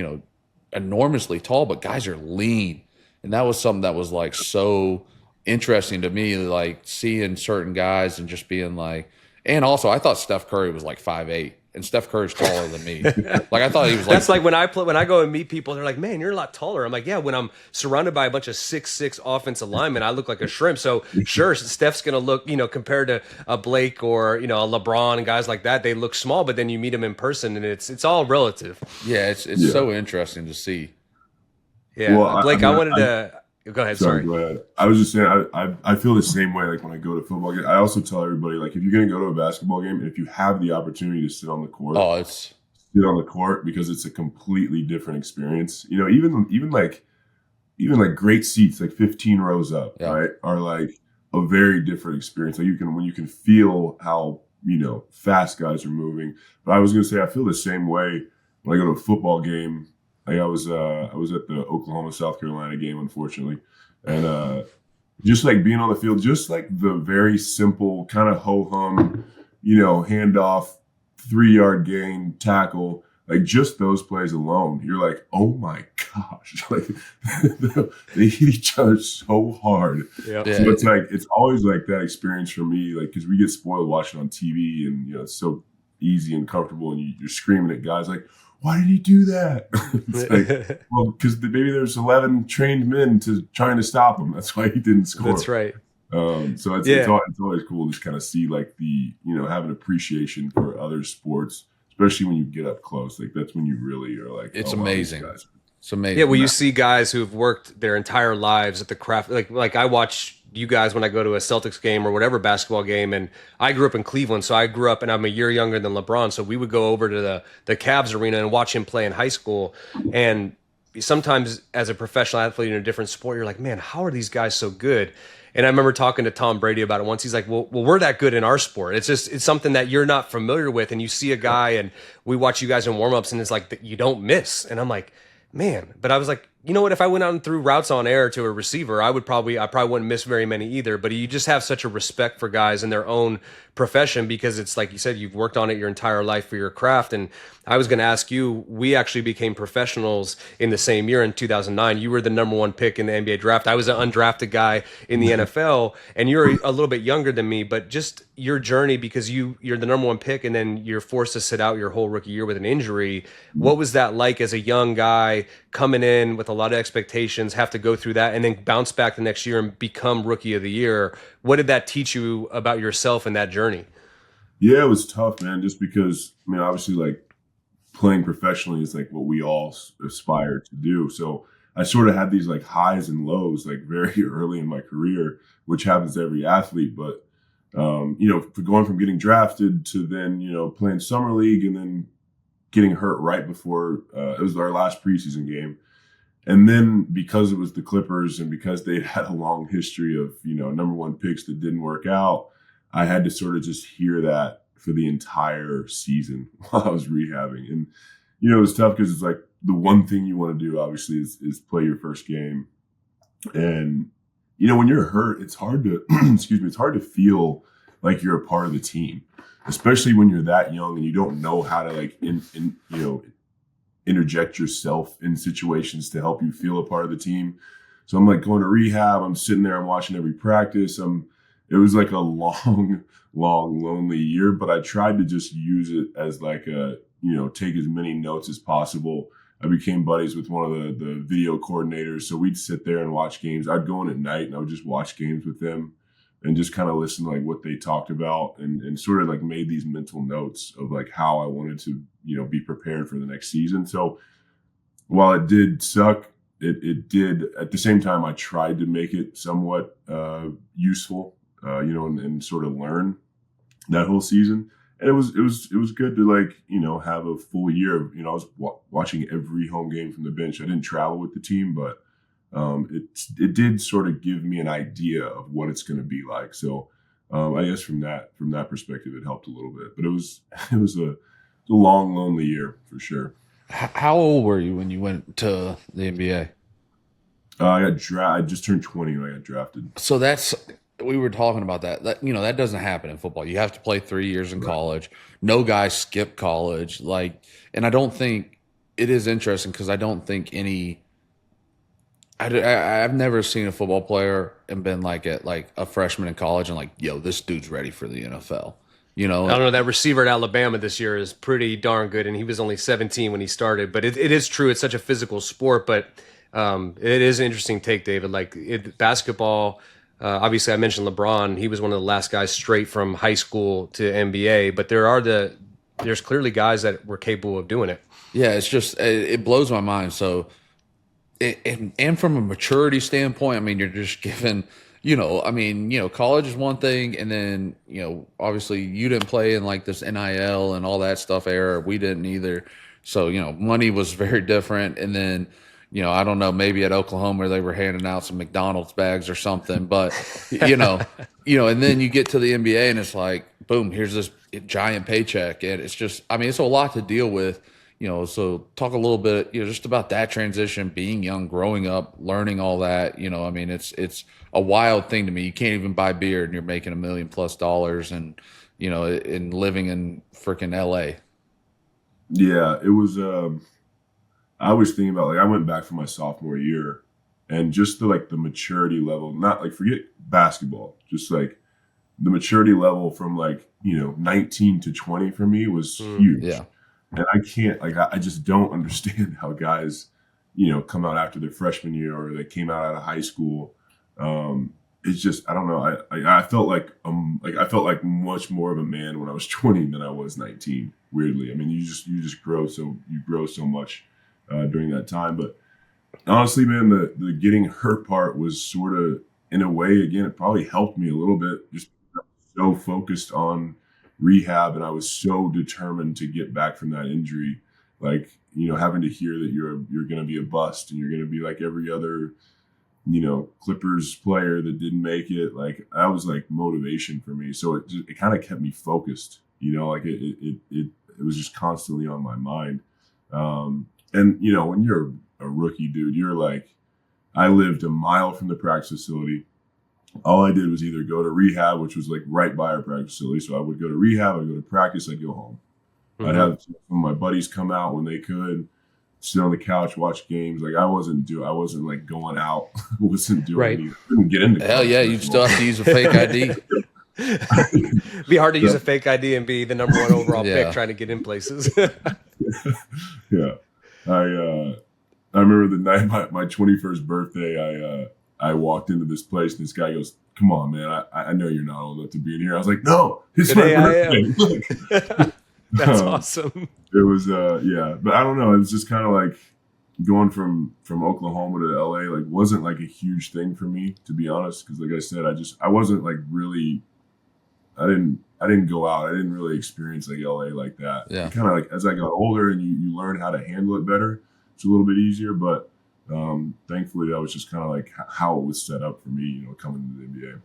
enormously tall, but guys are lean. And that was something that was like so interesting to me, like seeing certain guys and just being like, and also I thought Steph Curry was like 5'8", and Steph Curry's taller than me. Like I thought he was like. That's like when I go and meet people, they're like, "Man, you're a lot taller." I'm like, "Yeah." When I'm surrounded by a bunch of 6'6" offensive linemen, I look like a shrimp. So sure, Steph's gonna look, compared to a Blake or a LeBron and guys like that, they look small. But then you meet them in person, and it's all relative. Yeah, it's so interesting to see. Yeah, Well, Blake, I wanted to go ahead. Sorry. Go ahead. I was just saying, I feel the same way. Like when I go to football games, I also tell everybody, like, if you're going to go to a basketball game and if you have the opportunity to sit on the court, sit on the court because it's a completely different experience. Even like great seats, like 15 rows up, right, are like a very different experience. Like when you can feel how fast guys are moving. But I was going to say, I feel the same way when I go to a football game. Like I was at the Oklahoma-South Carolina game, unfortunately, and just like being on the field, just like the very simple kind of ho-hum, handoff, 3-yard gain, tackle, like just those plays alone, you're like, oh my gosh, like they hit each other so hard. Yep. So it's always like that experience for me, like because we get spoiled watching on TV, and it's so easy and comfortable, and you're screaming at guys like, why did he do that? It's like, well, because maybe there's 11 trained men trying to stop him. That's why he didn't score. That's right. So it's always cool to kind of see like have an appreciation for other sports, especially when you get up close. Like that's when you really are like, it's amazing. Wow, it's amazing. Yeah, well, you see guys who've worked their entire lives at the craft. Like I watch you guys when I go to a Celtics game or whatever basketball game, and I grew up in Cleveland, so I grew up and I'm a year younger than LeBron, so we would go over to the Cavs arena and watch him play in high school. And sometimes as a professional athlete in a different sport, you're like, man, how are these guys so good? And I remember talking to Tom Brady about it once. He's like, well, we're that good in our sport. It's something that you're not familiar with, and you see a guy, and we watch you guys in warm-ups, and it's like you don't miss. And I'm like, man, but I was like, you know what? If I went out and threw routes on air to a receiver, I probably wouldn't miss very many either. But you just have such a respect for guys in their own profession because it's like you said, you've worked on it your entire life for your craft. And I was going to ask you, we actually became professionals in the same year in 2009. You were the number 1 pick in the NBA draft. I was an undrafted guy in the NFL, and you're a little bit younger than me, but just your journey, because you're the number 1 pick and then you're forced to sit out your whole rookie year with an injury. What was that like as a young guy coming in with a lot of expectations, have to go through that and then bounce back the next year and become rookie of the year? What did that teach you about yourself in that journey? Yeah, it was tough, man, just because, obviously like playing professionally is like what we all aspire to do. So I sort of had these like highs and lows like very early in my career, which happens to every athlete. But, going from getting drafted to then, playing summer league and then getting hurt right before it was our last preseason game. And then because it was the Clippers and because they had a long history of, number 1 picks that didn't work out, I had to sort of just hear that for the entire season while I was rehabbing. And, it was tough because it's like the one thing you want to do, obviously, is play your first game. And, when you're hurt, it's hard to, it's hard to feel like you're a part of the team, especially when you're that young and you don't know how to like, interject yourself in situations to help you feel a part of the team. So I'm like going to rehab. I'm sitting there, I'm watching every practice. It was like a long, lonely year, but I tried to just use it as like take as many notes as possible. I became buddies with one of the video coordinators. So we'd sit there and watch games. I'd go in at night and I would just watch games with them and just kind of listen to like what they talked about and sort of like made these mental notes of like how I wanted to, be prepared for the next season. So while it did suck, it did at the same time, I tried to make it somewhat useful, and sort of learn that whole season. And it was good to like, have a full year of, I was watching every home game from the bench. I didn't travel with the team, but it did sort of give me an idea of what it's going to be like. So I guess from that perspective, it helped a little bit. But it was a long, lonely year for sure. How old were you when you went to the NBA? I just turned 20 when I got drafted. So we were talking about that. That doesn't happen in football. You have to play 3 years in college. No guys skip college. And I don't think it is interesting because I don't think I've never seen a football player and been like at like a freshman in college and like, yo, this dude's ready for the NFL. You know, I don't know, that receiver at Alabama this year is pretty darn good, and he was only 17 when he started. But it is true; it's such a physical sport. But it is an interesting take, David. Like basketball, obviously, I mentioned LeBron. He was one of the last guys straight from high school to NBA. But there's clearly guys that were capable of doing it. yeah, it's just it blows my mind. So, and from a maturity standpoint, I mean, you're just given, college is one thing, and then obviously you didn't play in like this NIL and all that stuff era. We didn't either. So money was very different, and then. I don't know, maybe at Oklahoma they were handing out some McDonald's bags or something, but and then you get to the NBA and it's like, boom, here's this giant paycheck. And it's just, I mean, it's a lot to deal with, so talk a little bit, just about that transition, being young, growing up, learning all that, I mean, it's a wild thing to me. You can't even buy beer and you're making $1 million+ and, and living in freaking LA. Yeah, it was, I was thinking about, like, I went back for my sophomore year and just the maturity level, not like forget basketball, just like the maturity level from 19 to 20 for me was huge. Yeah. And I can't, I just don't understand how guys, come out after their freshman year or they came out of high school. It's just, I don't know. I felt I felt like much more of a man when I was 20 than I was 19, weirdly. I mean, you just grow so much. During that time, but honestly, man, the getting hurt part was sort of, in a way, again, it probably helped me a little bit. Just so focused on rehab, and I was so determined to get back from that injury. Having to hear that you're going to be a bust and you're going to be like every other, Clippers player that didn't make it. That was motivation for me. So it kind of kept me focused. It was just constantly on my mind. And, when you're a rookie, dude, you're I lived a mile from the practice facility. All I did was either go to rehab, which was right by our practice facility. So I would go to rehab, I'd go to practice, I'd go home. Mm-hmm. I'd have some of my buddies come out when they could, sit on the couch, watch games. I wasn't going out. I wasn't doing anything. I couldn't get into Hell yeah, you'd still have to use a fake ID. It'd be hard to use a fake ID and be the number 1 overall pick trying to get in places. Yeah. I remember the night my 21st birthday, I walked into this place and this guy goes, "Come on, man, I know you're not old enough to be in here." I was like, "No, it's my birthday." That's awesome. It was but I don't know. It was just kind of going from Oklahoma to LA wasn't a huge thing for me, to be honest, because like I said, I wasn't really, I didn't go out. I didn't really experience LA like that. Yeah. Kind of as I got older and you learn how to handle it better, it's a little bit easier. But thankfully, that was just kind of how it was set up for me, coming into the NBA.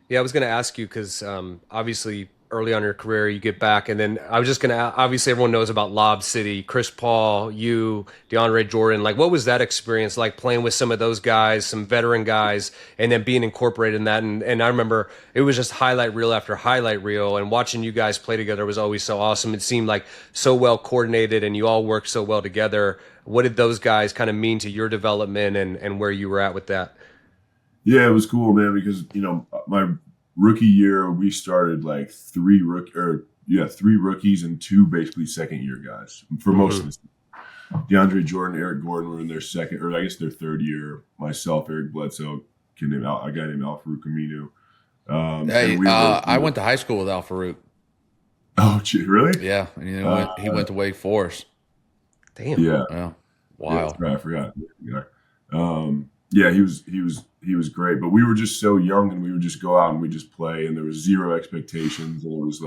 Yeah, I was going to ask you because obviously early on in your career, you get back, and then I was just going to, obviously everyone knows about Lob City, Chris Paul, you, DeAndre Jordan. What was that experience like playing with some of those guys, some veteran guys, and then being incorporated in that? And I remember it was just highlight reel after highlight reel, and watching you guys play together was always so awesome. It seemed so well coordinated, and you all worked so well together. What did those guys kind of mean to your development and where you were at with that? Yeah, it was cool, man, because, my rookie year, we started three rookies and 2 basically second-year guys for most of the season. DeAndre Jordan, Eric Gordon were in their second, or I guess their third year. Myself, Eric Bledsoe, a guy named Al-Farouq Aminu. I went to high school with Al-Farouq. Oh, really? Yeah, and he went to Wake Forest. Damn. Yeah. Wow. Yeah, I forgot. Yeah, he was great, but we were just so young, and we would just go out and we just play, and there was zero expectations, and it was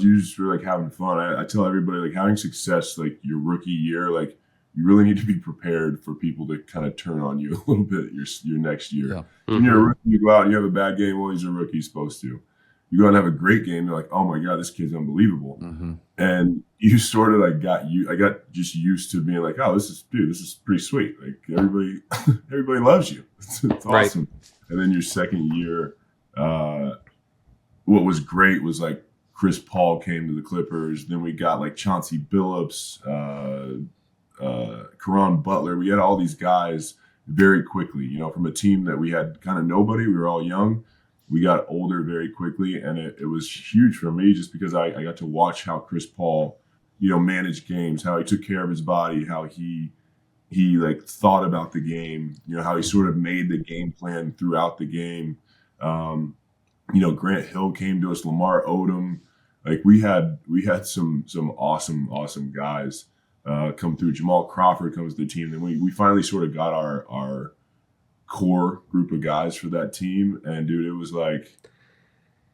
you just were having fun. I tell everybody having success your rookie year, you really need to be prepared for people to kind of turn on you a little bit your next year. Yeah. Mm-hmm. When you're a rookie, you go out and you have a bad game. Well, he's a rookie, he's supposed to. You go out and have a great game. You're like, oh my God, this kid's unbelievable. Mm-hmm. And you sort of I got just used to being oh, this is pretty sweet. Everybody loves you. It's awesome. Right. And then your second year, what was great was Chris Paul came to the Clippers. Then we got Chauncey Billups, Caron Butler. We had all these guys very quickly, from a team that we had kind of nobody. We were all young. we got older very quickly, and it was huge for me just because I got to watch how Chris Paul, managed games, how he took care of his body, how he like thought about the game, how he sort of made the game plan throughout the game. Grant Hill came to us, Lamar Odom. Like we had some awesome guys come through. Jamal Crawford comes to the team. Then we finally sort of got our core group of guys for that team. And dude, it was like,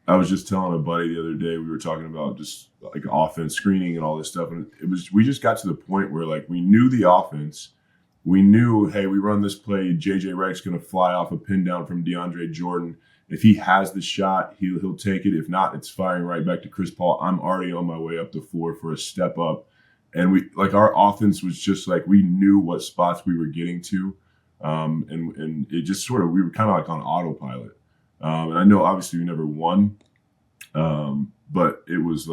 I was just telling a buddy the other day, we were talking about just like offense screening and all this stuff. And we just got to the point where like we knew the offense. We knew, hey, we run this play, JJ Redick's going to fly off a pin down from DeAndre Jordan. If he has the shot, he'll take it. If not, it's firing right back to Chris Paul. I'm already on my way up the floor for a step up. And we like our offense was just like we knew what spots we were getting to. And it just sort of, we were kind of like on autopilot. And I know obviously we never won. But it was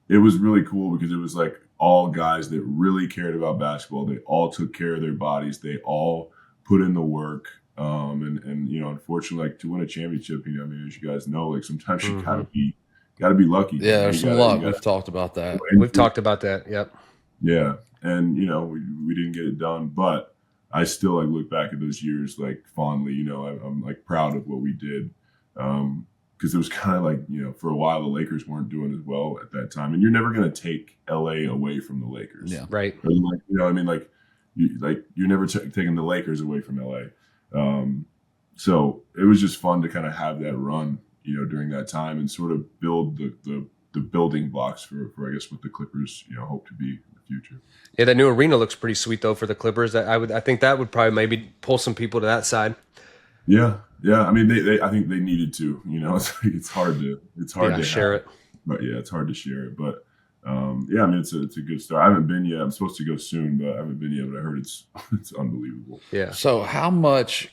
really cool because it was like all guys that really cared about basketball. They all took care of their bodies. They all put in the work. And unfortunately, like to win a championship, as you guys know, like sometimes you gotta be lucky. Yeah, there's some luck. We've talked about that. We've talked about that. Yep. Yeah, and we didn't get it done, but I still like look back at those years like fondly. I'm like proud of what we did, because it was kind of like for a while the Lakers weren't doing as well at that time, and you're never gonna take LA away from the Lakers. Yeah, right. Like, you're never taking the Lakers away from LA. So it was just fun to kind of have that run, during that time and sort of build the building blocks for I guess what the Clippers, hope to be in the future. Yeah, that new arena looks pretty sweet though for the Clippers. I think that would probably maybe pull some people to that side. Yeah. I mean, they I think they needed to. It's hard to share it. But yeah, it's hard to share it. But it's a good start. I haven't been yet. I'm supposed to go soon, but I haven't been yet. But I heard it's unbelievable. Yeah. So how much,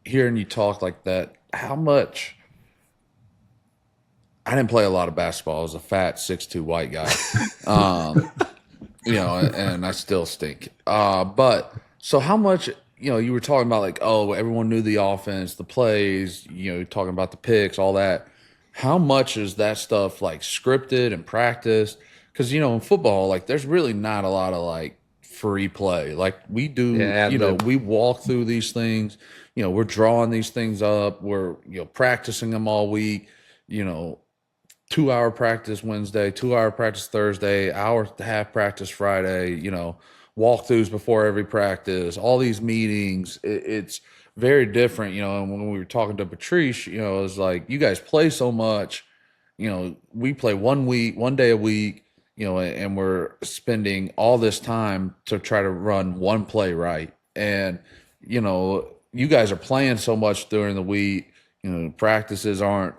hearing you talk like that, how much? I didn't play a lot of basketball. I was a fat 6'2" white guy, and I still stink. But so how much? You were talking about like, oh, everyone knew the offense, the plays. Talking about the picks, all that. How much is that stuff like scripted and practiced? Because in football, like there's really not a lot of like free play. Like we do, we walk through these things. We're drawing these things up. We're practicing them all week. 2-hour practice Wednesday, 2-hour practice Thursday, hour and a half practice Friday. Walkthroughs before every practice. All these meetings. It's very different, and when we were talking to Patrice, it was like, you guys play so much, we play 1 day a week, and we're spending all this time to try to run one play right. And, you guys are playing so much during the week, practices aren't,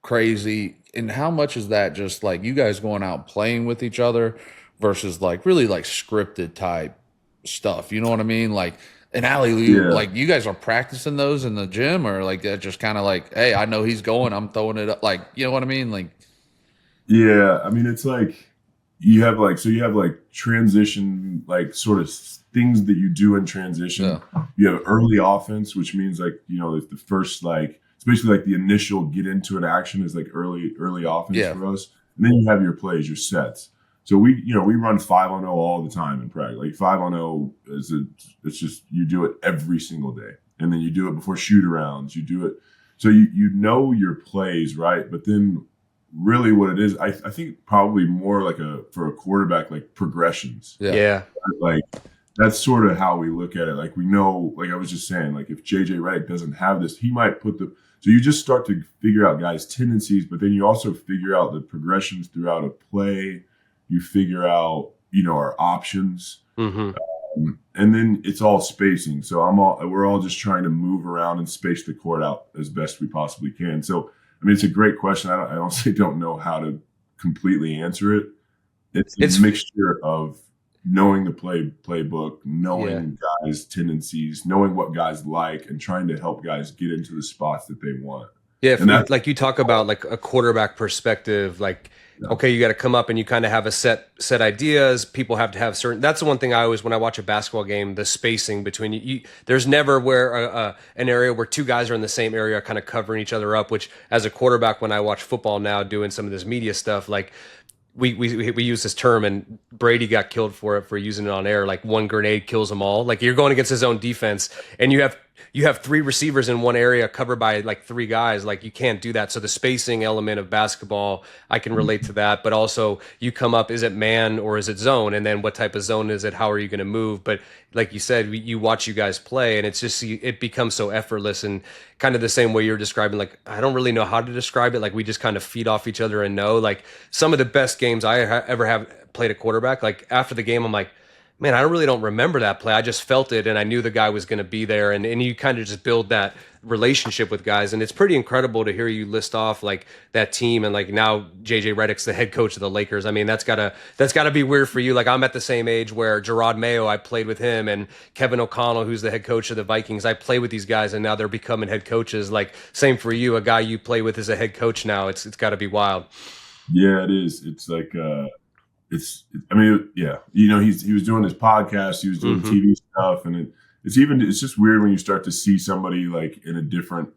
crazy. And how much is that just like you guys going out playing with each other versus like really like scripted type stuff? You know what I mean? Like, and alley-oop, like you guys are practicing those in the gym, or like that just kind of like, hey, I know he's going, I'm throwing it up, like, you know what I mean? Like, yeah, I mean, it's like you have like transition, like sort of things that you do in transition. Yeah. You have early offense, which means like the first like it's basically like the initial get into an action is like early offense for us, and then you have your plays, your sets. So we run 5-on-0 all the time in practice. Like 5-on-0 it's just you do it every single day, and then you do it before shoot arounds. You do it so you know your plays, right? But then really what it is, I think probably more like for a quarterback, like progressions. Yeah. Like that's sort of how we look at it. Like we know, like I was just saying, like if JJ Redick doesn't have this, he might put so you just start to figure out guys' tendencies, but then you also figure out the progressions throughout a play. You figure out, our options, and then it's all spacing. So we're all just trying to move around and space the court out as best we possibly can. So, I mean, it's a great question. I honestly don't know how to completely answer it. It's a mixture of knowing the playbook, knowing guys' tendencies, knowing what guys like, and trying to help guys get into the spots that they want. Yeah, like you talk about like a quarterback perspective, like okay, you got to come up and you kind of have a set ideas. People have to have certain. That's the one thing I always, when I watch a basketball game, the spacing between you there's never where an area where two guys are in the same area kind of covering each other up. Which, as a quarterback, when I watch football now, doing some of this media stuff, like we use this term, and Brady got killed for it, for using it on air. Like, one grenade kills them all. Like, you're going against his own defense, and you have three receivers in one area covered by like three guys. Like, you can't do that. So the spacing element of basketball, I can relate to that. But also, you come up, is it man or is it zone? And then what type of zone is it? How are you going to move? But like you said, you watch you guys play, and it's just, it becomes so effortless, and kind of the same way you're describing. Like, I don't really know how to describe it. Like, we just kind of feed off each other and know. Like, some of the best games I ever have played a quarterback, like after the game, I'm like, man, I really don't remember that play. I just felt it, and I knew the guy was going to be there. And you kind of just build that relationship with guys. And it's pretty incredible to hear you list off like that team. And like, now JJ Redick's the head coach of the Lakers. I mean, that's gotta be weird for you. Like, I'm at the same age where Gerard Mayo, I played with him, and Kevin O'Connell, who's the head coach of the Vikings. I play with these guys, and now they're becoming head coaches. Like, same for you. A guy you play with is a head coach now. It's got to be wild. Yeah, it is. It's like, I mean, yeah, he was doing his podcast, he was doing TV stuff, and it's just weird when you start to see somebody like in a different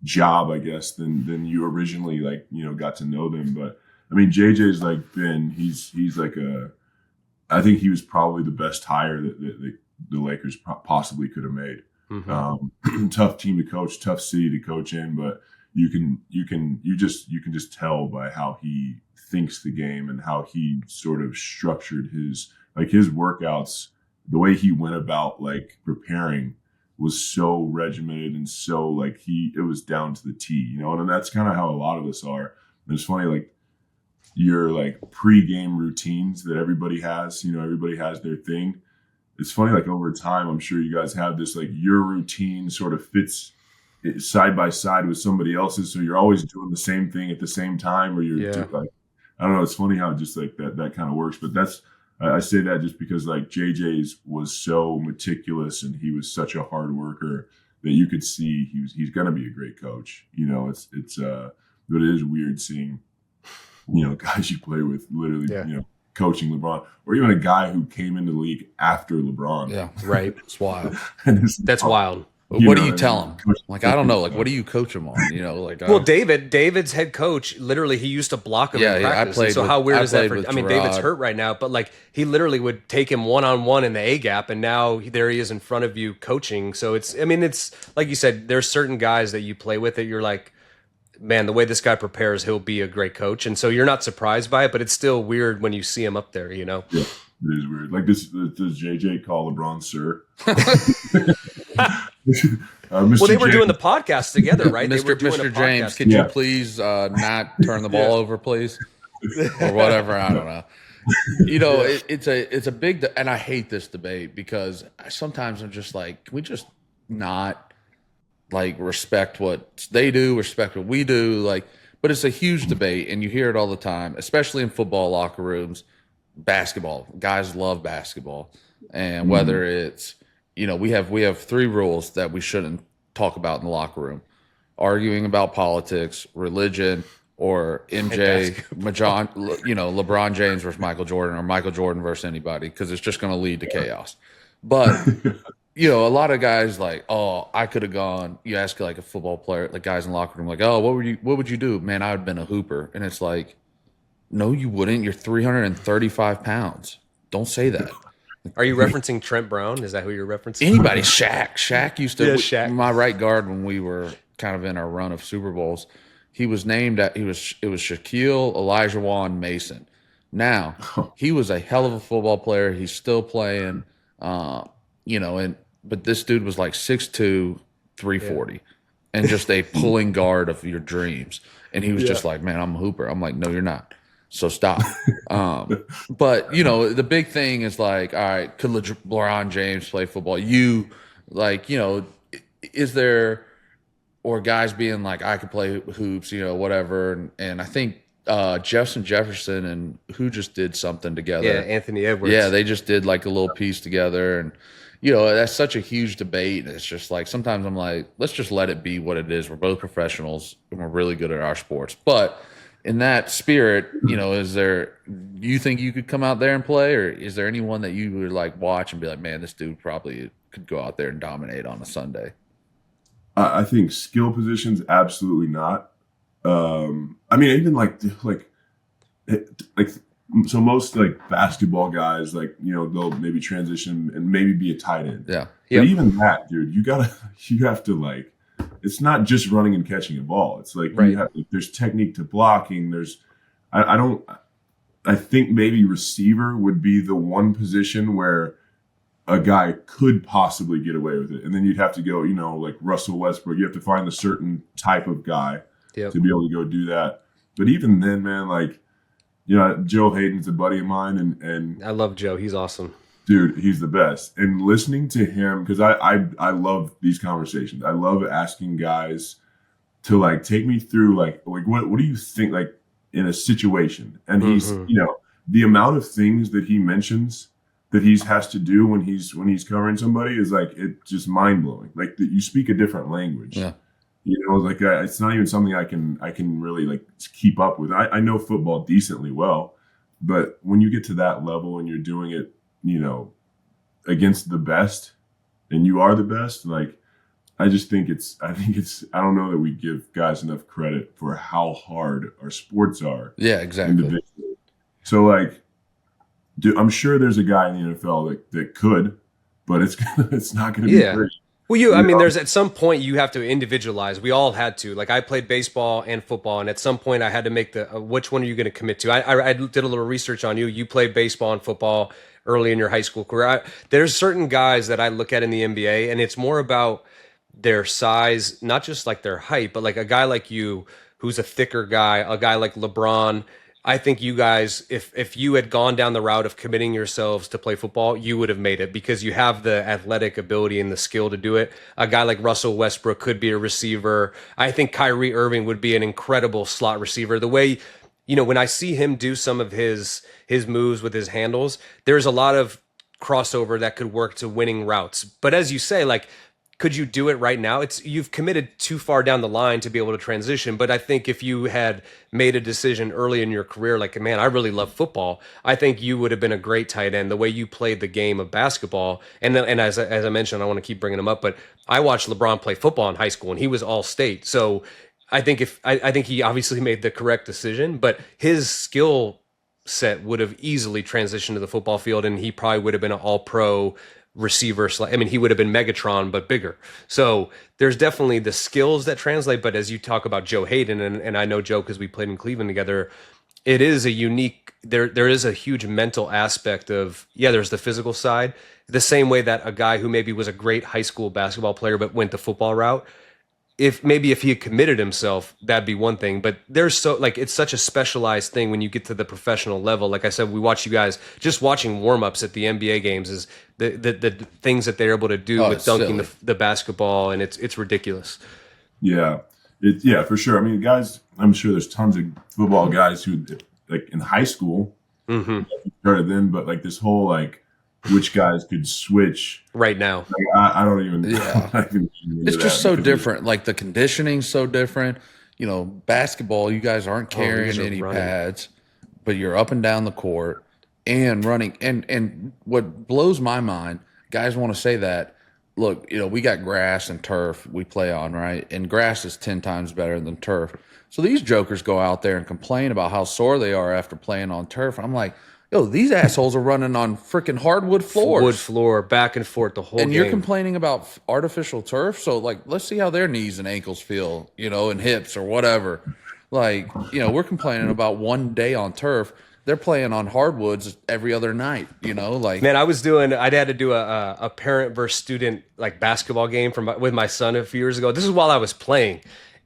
job, I guess, than you originally got to know them. But I mean, JJ's like he's like I think he was probably the best hire that the Lakers possibly could have made. Tough team to coach, tough city to coach in, but you can just tell by how he thinks the game and how he sort of structured his workouts. The way he went about like preparing was so regimented and so like it was down to the T, and that's kind of how a lot of us are. And it's funny, like your like pre-game routines that everybody has, everybody has their thing. It's funny, like over time, I'm sure you guys have this, like your routine sort of fits side by side with somebody else's. So you're always doing the same thing at the same time, or you're like, I don't know. It's funny how just like that kind of works. But I say that just because like JJ's was so meticulous, and he was such a hard worker that you could see he's going to be a great coach. But it is weird seeing, guys you play with literally, coaching LeBron, or even a guy who came into the league after LeBron. Yeah, right. It's wild. That's wild. What do you tell him? Like, I don't know. Like, what do you coach him on? Well, David's head coach, literally, he used to block him in practice. I played how weird is that? I mean, David's hurt right now, but like, he literally would take him one-on-one in the A gap, and now there he is in front of you coaching. So it's like you said, there's certain guys that you play with that you're like, man, the way this guy prepares, he'll be a great coach. And so you're not surprised by it, but it's still weird when you see him up there, Yeah, it is weird. Like, does JJ call LeBron sir? Well, they were doing the podcast together, right? Mr. James, could you please not turn the ball over, please, or whatever? I don't know. It's a big, and I hate this debate because sometimes I'm just like, can we just not like respect what they do, respect what we do, like? But it's a huge debate, and you hear it all the time, especially in football locker rooms. Basketball, guys love basketball, and whether it's we have three rules that we shouldn't talk about in the locker room: arguing about politics, religion, or LeBron James versus Michael Jordan, or Michael Jordan versus anybody, because it's just going to lead to chaos. But a lot of guys like, oh, I could have gone. You ask like a football player, like guys in the locker room, like, oh, what would you do? Man, I would have been a hooper, and it's like, no, you wouldn't. You're 335 pounds. Don't say that. Are you referencing Trent Brown? Is that who you're referencing? Anybody. Shaq used to. Shaq. My right guard when we were kind of in our run of Super Bowls, he was named. It was Shaquille Olajuwon Mason. Now he was a hell of a football player. He's still playing. But this dude was like 6'2", 340, and just a pulling guard of your dreams. And he was just like, man, I'm a hooper. I'm like, no, you're not. So stop. But the big thing is like, all right, could LeBron James play football? Is there, or guys being like, I could play hoops, whatever. And I think Jefferson and who just did something together. Yeah, Anthony Edwards. Yeah, they just did like a little piece together, and that's such a huge debate. And it's just like, sometimes I'm like, let's just let it be what it is. We're both professionals, and we're really good at our sports. But in that spirit, you think you could come out there and play, or is there anyone that you would like watch and be like, man, this dude probably could go out there and dominate on a Sunday? I think skill positions, absolutely not. I mean, even so most like basketball guys, like, they'll maybe transition and maybe be a tight end. Yeah. But even that, dude, you have to like, it's not just running and catching a ball. It's like, there's technique to blocking. I think maybe receiver would be the one position where a guy could possibly get away with it. And then you'd have to go, like Russell Westbrook, you have to find a certain type of guy to be able to go do that. But even then, man, like, Joe Hayden's a buddy of mine, and I love Joe. He's awesome. Dude, he's the best. And listening to him, because I love these conversations. I love asking guys to like take me through like what do you think like in a situation? And he's the amount of things that he mentions that he has to do when he's covering somebody is like, it's just mind blowing. Like that you speak a different language. Yeah. Like it's not even something I can really like keep up with. I know football decently well, but when you get to that level and you're doing it, against the best, and you are the best, like I think it's I don't know that we give guys enough credit for how hard our sports are. Yeah, exactly. Individually. So like, dude, I'm sure there's a guy in the NFL that could, but it's not going to be great. Well, I mean, there's at some point you have to individualize. We all had to. Like I played baseball and football, and at some point I had to make which one are you going to commit to? I did a little research on you. You played baseball and football early in your high school career. There's certain guys that I look at in the NBA, and it's more about their size, not just like their height, but like a guy like you who's a thicker guy, a guy like LeBron. I think you guys, if you had gone down the route of committing yourselves to play football, you would have made it because you have the athletic ability and the skill to do it. A guy like Russell Westbrook could be a receiver. I think Kyrie Irving would be an incredible slot receiver. The way, when I see him do some of his moves with his handles, there's a lot of crossover that could work to winning routes. But as you say, like, could you do it right now? You've committed too far down the line to be able to transition. But I think if you had made a decision early in your career, like, man, I really love football, I think you would have been a great tight end the way you played the game of basketball. And as I mentioned, I want to keep bringing him up, but I watched LeBron play football in high school, and he was all state. So I think I think he obviously made the correct decision, but his skill set would have easily transitioned to the football field, and he probably would have been an all-pro receiver. I mean, he would have been Megatron, but bigger. So there's definitely the skills that translate. But as you talk about Joe Hayden, and I know Joe because we played in Cleveland together, it is a unique, there is a huge mental aspect of, there's the physical side, the same way that a guy who maybe was a great high school basketball player but went the football route, if he had committed himself, that'd be one thing. But it's such a specialized thing when you get to the professional level. Like I said, we watch you guys just watching warm-ups at the NBA games is the things that they're able to do with dunking the basketball, and it's ridiculous. Yeah. For sure. I mean, guys, I'm sure there's tons of football guys who like in high school started then, but like this whole like which guys could switch right now. Like, I don't even. Yeah. It's just so different. Like the conditioning's so different. Basketball, you guys aren't carrying any pads, but you're up and down the court and running. And what blows my mind, guys want to say that, look, we got grass and turf we play on, right? And grass is 10 times better than turf. So these jokers go out there and complain about how sore they are after playing on turf. I'm like, these assholes are running on freaking hardwood floors. Wood floor, back and forth the whole game. And you're complaining about artificial turf? So, like, let's see how their knees and ankles feel, and hips or whatever. Like, we're complaining about one day on turf. They're playing on hardwoods every other night, like. Man, I had to do a parent versus student, like, basketball game with my son a few years ago. This is while I was playing.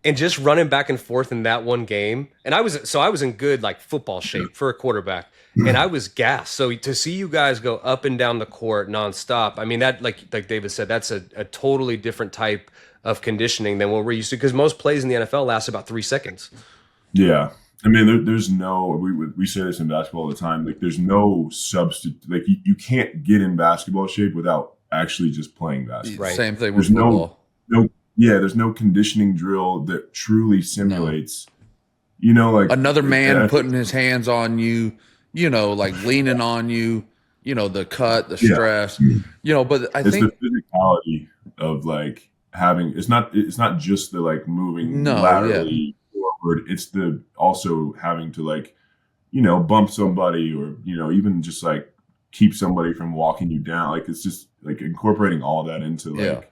And just running back and forth in that one game. And I was in good, like, football shape for a quarterback. And I was gassed. So to see you guys go up and down the court nonstop, I mean, that, like David said, that's a totally different type of conditioning than what we're used to. Because most plays in the NFL last about 3 seconds. Yeah. I mean, there's no, we say this in basketball all the time, like there's no substitute. Like you can't get in basketball shape without actually just playing basketball. Right. Same thing with football. There's no conditioning drill that truly simulates like Another man I putting his hands on you, like leaning on you, the cut, the yeah, stress, but I it's the think physicality of like having. It's not just the like moving no, yeah, laterally forward. It's the also having to like bump somebody or even just like keep somebody from walking you down. Like it's just like incorporating all that into yeah. like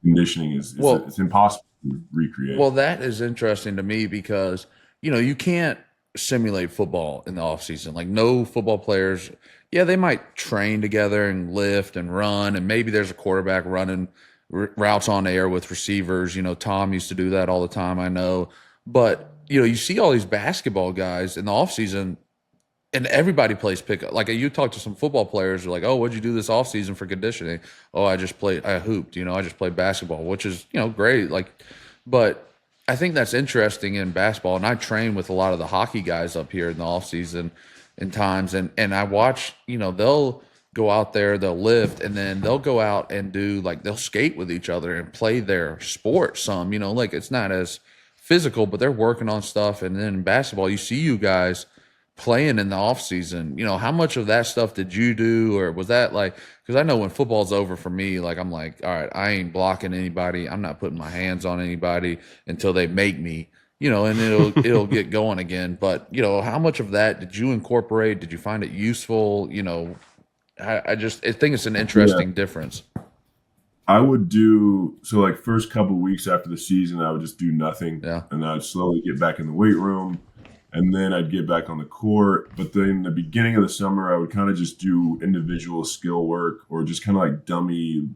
conditioning Well, it's impossible to recreate. Well, that is interesting to me because, you can't simulate football in the off season. Like no football players, yeah, they might train together and lift and run, and maybe there's a quarterback running routes on air with receivers. Tom used to do that all the time, I know. But, you see all these basketball guys in the off season, and everybody plays pickup. Like you talk to some football players, they're like, "Oh, what'd you do this off season for conditioning?" "Oh, I hooped. I just played basketball," which is great. Like, but I think that's interesting in basketball. And I train with a lot of the hockey guys up here in the off season, in times, and I watch. They'll go out there, they'll lift, and then they'll go out and they'll skate with each other and play their sport. Some, like it's not as physical, but they're working on stuff. And then in basketball, you see you guys playing in the off season. How much of that stuff did you do, or was that like, because I know when football's over for me, like I'm like, all right, I ain't blocking anybody, I'm not putting my hands on anybody until they make me, and it'll get going again. But how much of that did you incorporate? Did you find it useful? I think it's an interesting difference. I would do so like first couple weeks after the season, I would just do nothing, Yeah. and I'd slowly get back in the weight room, and then I'd get back on the court. But then in the beginning of the summer, I would kind of just do individual skill work or just kind of like dummy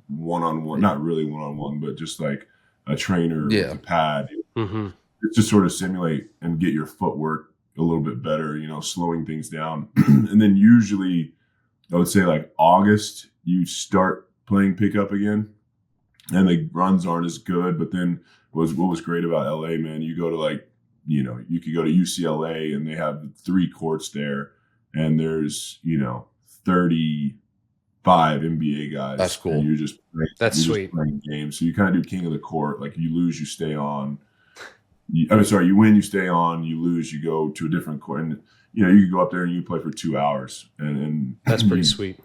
one-on-one, not really one-on-one, but just like a trainer with a pad. Mm-hmm. Just sort of simulate and get your footwork a little bit better, slowing things down. And then usually I would say like August, you start playing pickup again, and the runs aren't as good. But then what was great about LA, man, you go to like, you could go to UCLA and they have 3 courts there, and there's, 35 NBA guys. That's cool. And you're That's sweet. just playing games. So you kind of do king of the court. Like you lose, you stay on. You win, you stay on. You lose, you go to a different court. And you can go up there and you play for 2 hours. And that's pretty sweet.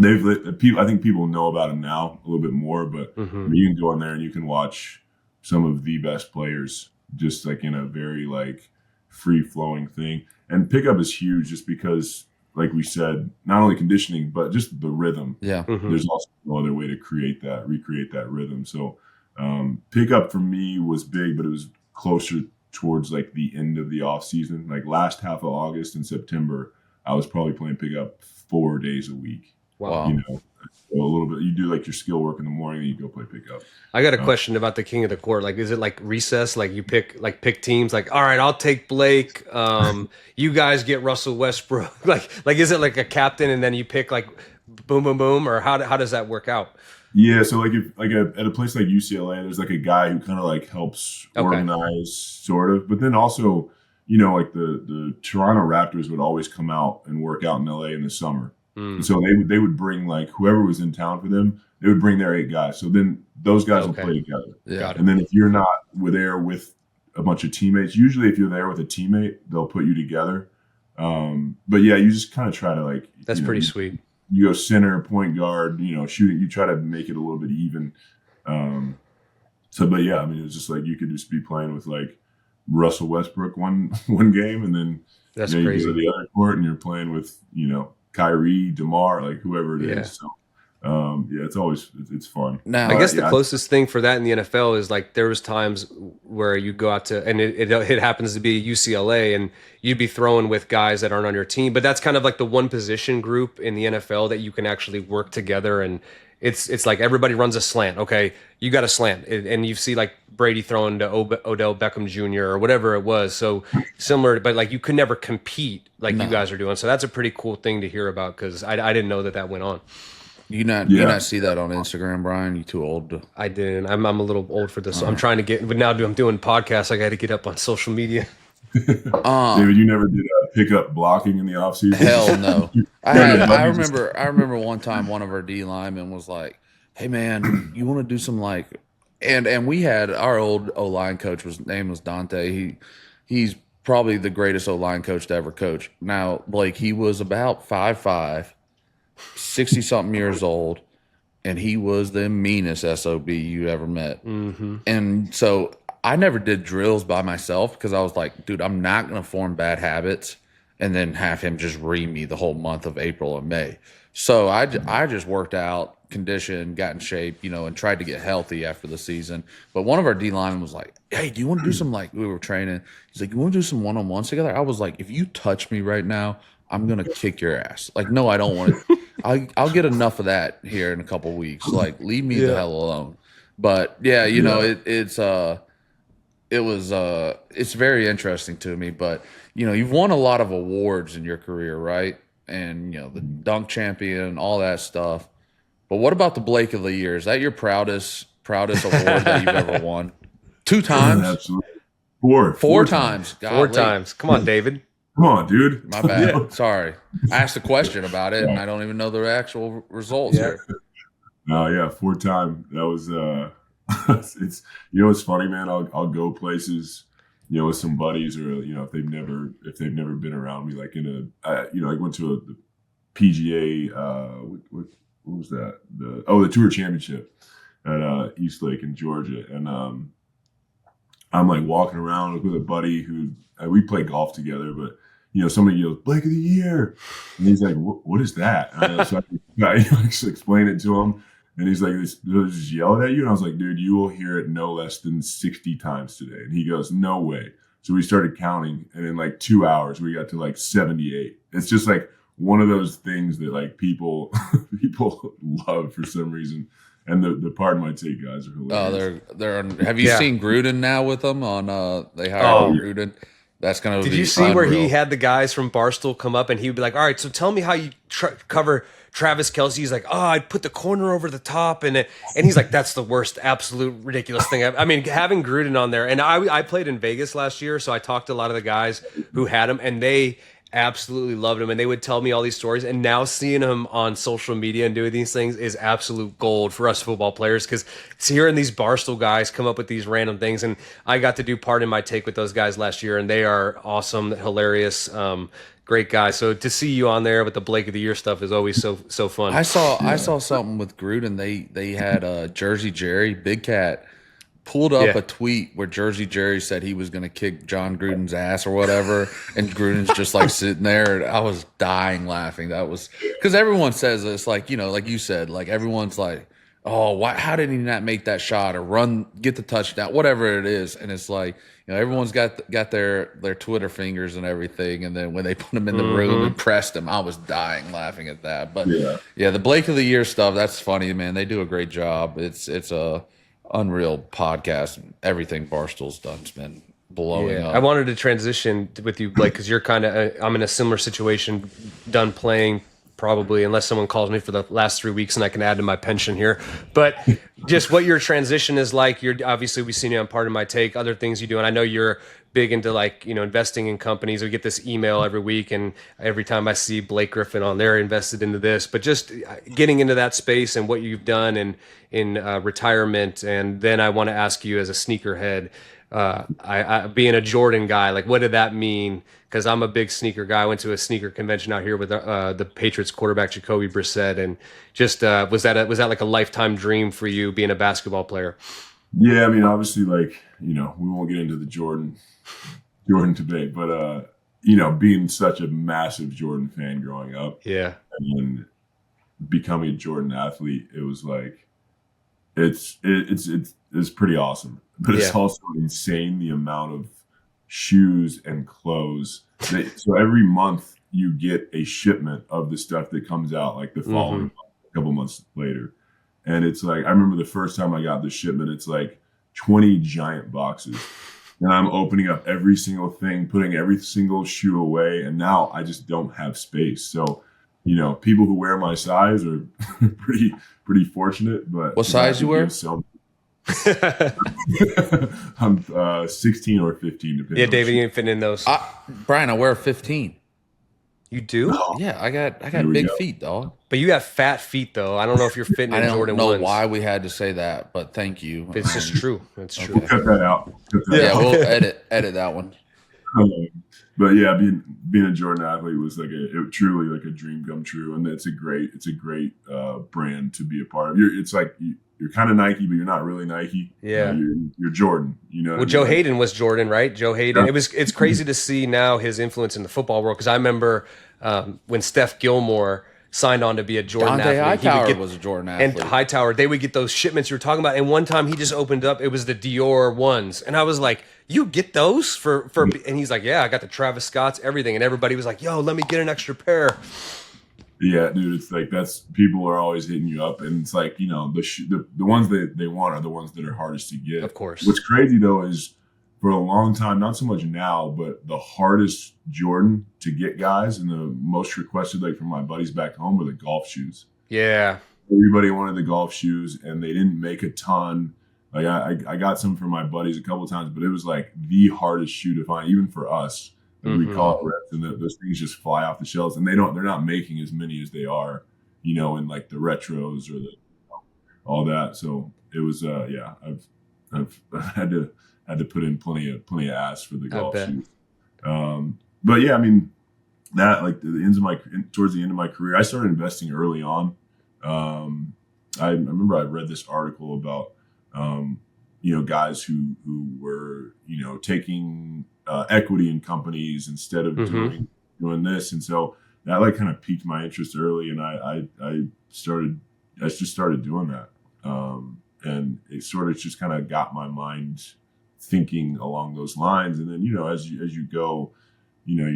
I think people know about them now a little bit more, but you can go in there and you can watch some of the best players just like in a very like free flowing thing. And pickup is huge just because, like we said, not only conditioning, but just the rhythm. Yeah. Mm-hmm. There's also no other way to recreate that rhythm. So pickup for me was big, but it was closer towards like the end of the off season. Like last half of August and September, I was probably playing pickup 4 days a week. Wow. So a little bit. You do like your skill work in the morning, and you go play pickup. I got a question about the king of the court. Like, is it like recess? Like you pick teams. Like, all right, I'll take Blake. You guys get Russell Westbrook. like is it like a captain, and then you pick like boom, boom, boom, or how does that work out? Yeah, so like if like at a place like UCLA, there's like a guy who kind of like helps organize, sort of. But then also, like the Toronto Raptors would always come out and work out in LA in the summer. And so they would bring like whoever was in town for them, they would bring their 8 guys. So then those guys will play together. Yeah. And then if you're not there with a bunch of teammates, usually if you're there with a teammate, they'll put you together. But yeah, you just kind of try to like. That's pretty sweet. You go center, point guard, shooting. You try to make it a little bit even. But yeah, I mean, it's just like you could just be playing with like Russell Westbrook one game, and then that's you crazy. go to the other court and you're playing with Kyrie, DeMar, like whoever it is. So yeah, it's fun. Now, I guess the closest thing for that in the NFL is like there was times where you go out to, and it happens to be UCLA, and you'd be throwing with guys that aren't on your team, but that's kind of like the one position group in the NFL that you can actually work together. And it's like everybody runs a slant. Okay, you got a slant, and you see like Brady throwing to Odell Beckham Jr. or whatever it was. So similar, but like you could never compete like you guys are doing. So that's a pretty cool thing to hear about, because I didn't know that went on. You not see that on Instagram, Brian? You too old? I didn't. I'm a little old for this. So I'm trying to get. But now I'm doing podcasts. I got to get up on social media. David, you never did pickup blocking in the offseason? Hell no. I remember one time one of our D linemen was like, "Hey man, you want to do some like And we had our old O-line coach name was Dante. He's probably the greatest O-line coach to ever coach. Now, Blake, he was about 5'5", 60-something years old, and he was the meanest SOB you ever met. Mm-hmm. And so I never did drills by myself because I was like, dude, I'm not going to form bad habits and then have him just read me the whole month of April and May. So I just worked out, conditioned, got in shape, and tried to get healthy after the season. But one of our D linemen was like, hey, do you want to do some, like, we were training. He's like, you want to do some one-on-ones together? I was like, if you touch me right now, I'm going to kick your ass. Like, no, I don't want to. I'll get enough of that here in a couple weeks. Like, leave me the hell alone. But yeah, it's very interesting to me. But you've won a lot of awards in your career, right? And the dunk champion, all that stuff. But what about the Blake of the Year? Is that your proudest award that you've ever won? 2 times? Absolutely. Four times. Golly. 4 times. Come on, David. Come on, dude. My bad. Yeah. Sorry. I asked a question about it, and I don't even know the actual results here. No, yeah, 4-time. That was it's it's funny, man. I'll go places, with some buddies, or if they've never been around me, like I went to the PGA. What was that? The Tour Championship at East Lake in Georgia, and I'm like walking around with a buddy who we play golf together, but somebody yells Blake of the Year, and he's like, "What is that?" And so I explain it to him, and he's like, "They'll just yell at you," and I was like, "Dude, you will hear it no less than 60 times today." And he goes, "No way." So we started counting, and in like 2 hours, we got to like 78. It's just like one of those things that like people love for some reason. And the Pardon My Take guys are hilarious. Oh, they're. Have you seen Gruden now with them on? They hired Gruden. That's gonna. Did you see where he had the guys from Barstool come up and he would be like, "All right, so tell me how you cover Travis Kelce." He's like, "Oh, I'd put the corner over the top," and he's like, "That's the worst, absolute ridiculous thing." I mean, having Gruden on there, and I played in Vegas last year, so I talked to a lot of the guys who had him, and they absolutely loved him, and they would tell me all these stories. And now seeing him on social media and doing these things is absolute gold for us football players, because hearing these Barstool guys come up with these random things. And I got to do Pardon My Take with those guys last year, and they are awesome, hilarious, great guys. So to see you on there with the Blake of the Year stuff is always so fun. I saw something with Gruden. They had Jersey Jerry, Big Cat, pulled up a tweet where Jersey Jerry said he was going to kick John Gruden's ass or whatever, and Gruden's just like sitting there. I was dying laughing. That was because everyone says this, like like you said, like everyone's like, "Oh, why? How did he not make that shot or get the touchdown, whatever it is?" And it's like everyone's got their Twitter fingers and everything, and then when they put him in the room and pressed him, I was dying laughing at that. But yeah, the Blake of the Year stuff, that's funny, man. They do a great job. It's a unreal podcast. Everything Barstool's done's been blowing up. I wanted to transition with you, Blake, because you're kind of I'm in a similar situation, done playing probably, unless someone calls me for the last 3 weeks and I can add to my pension here. But just what your transition is like. You're obviously, we've seen you on Pardon My Take, other things you do, and I know you're big into investing in companies. We get this email every week, and every time I see Blake Griffin on there invested into this, but just getting into that space and what you've done in retirement. And then I want to ask you, as a sneakerhead, I being a Jordan guy, like, what did that mean? Because I'm a big sneaker guy. I went to a sneaker convention out here with the Patriots quarterback Jacoby Brissett, and just was that like a lifetime dream for you, being a basketball player? Yeah, I mean, obviously, like, we won't get into the Jordan debate, but being such a massive Jordan fan growing up, and becoming a Jordan athlete, it was like it's pretty awesome, but it's also insane the amount of shoes and clothes. So every month you get a shipment of the stuff that comes out, like the following month, a couple months later. And it's like, I remember the first time I got the shipment, it's like 20 giant boxes. And I'm opening up every single thing, putting every single shoe away. And now I just don't have space. So, people who wear my size are pretty fortunate. But what size you wear? I'm 16 or 15. Yeah, David, you ain't fitting in those. Brian, I wear 15. You do? Yeah, I got There we big go. feet, dog. But you got fat feet, though. I don't know if you're fitting I in don't Jordan know 1s. why we had to say that, but thank you. It's just true. It's true. Okay. Cut that out. Cut that Yeah, out. we'll edit that one. But yeah, being a Jordan athlete was like truly like a dream come true, and it's a great brand to be a part of. It's like you're kind of Nike, but you're not really Nike. Yeah. You're Jordan. You know. Well, what I mean? Joe Like, Hayden was Jordan, right? Joe Hayden. Yeah. It's crazy to see now his influence in the football world, because I remember when Steph Gilmore signed on to be a Jordan Dante athlete. Hightower was a Jordan athlete. And Hightower, they would get those shipments you were talking about. And one time he just opened up, it was the Dior ones. And I was like, you get those for and he's like, yeah, I got the Travis Scotts, everything. And everybody was like, yo, let me get an extra pair. Yeah, dude, it's like people are always hitting you up, and it's like, you know, the ones that they want are the ones that are hardest to get. Of course. What's crazy though is for a long time, not so much now, but the hardest Jordan to get guys and the most requested, like from my buddies back home, were the golf shoes. Yeah. Everybody wanted the golf shoes, and they didn't make a ton. Like I got some from my buddies a couple of times, but it was like the hardest shoe to find, even for us. We call it reps, and those things just fly off the shelves, and they're not making as many as they are, you know, in like the retros or all that. So it was, yeah, I've had to put in plenty of ass for the golf shoes. But yeah, I mean that like towards the end of my career, I started investing early on. I remember I read this article about, you know, guys who were, you know, taking equity in companies instead of doing this, and so that like kind of piqued my interest early, and I just started doing that, and it sort of just kind of got my mind thinking along those lines. And then, you know, as you go, you know,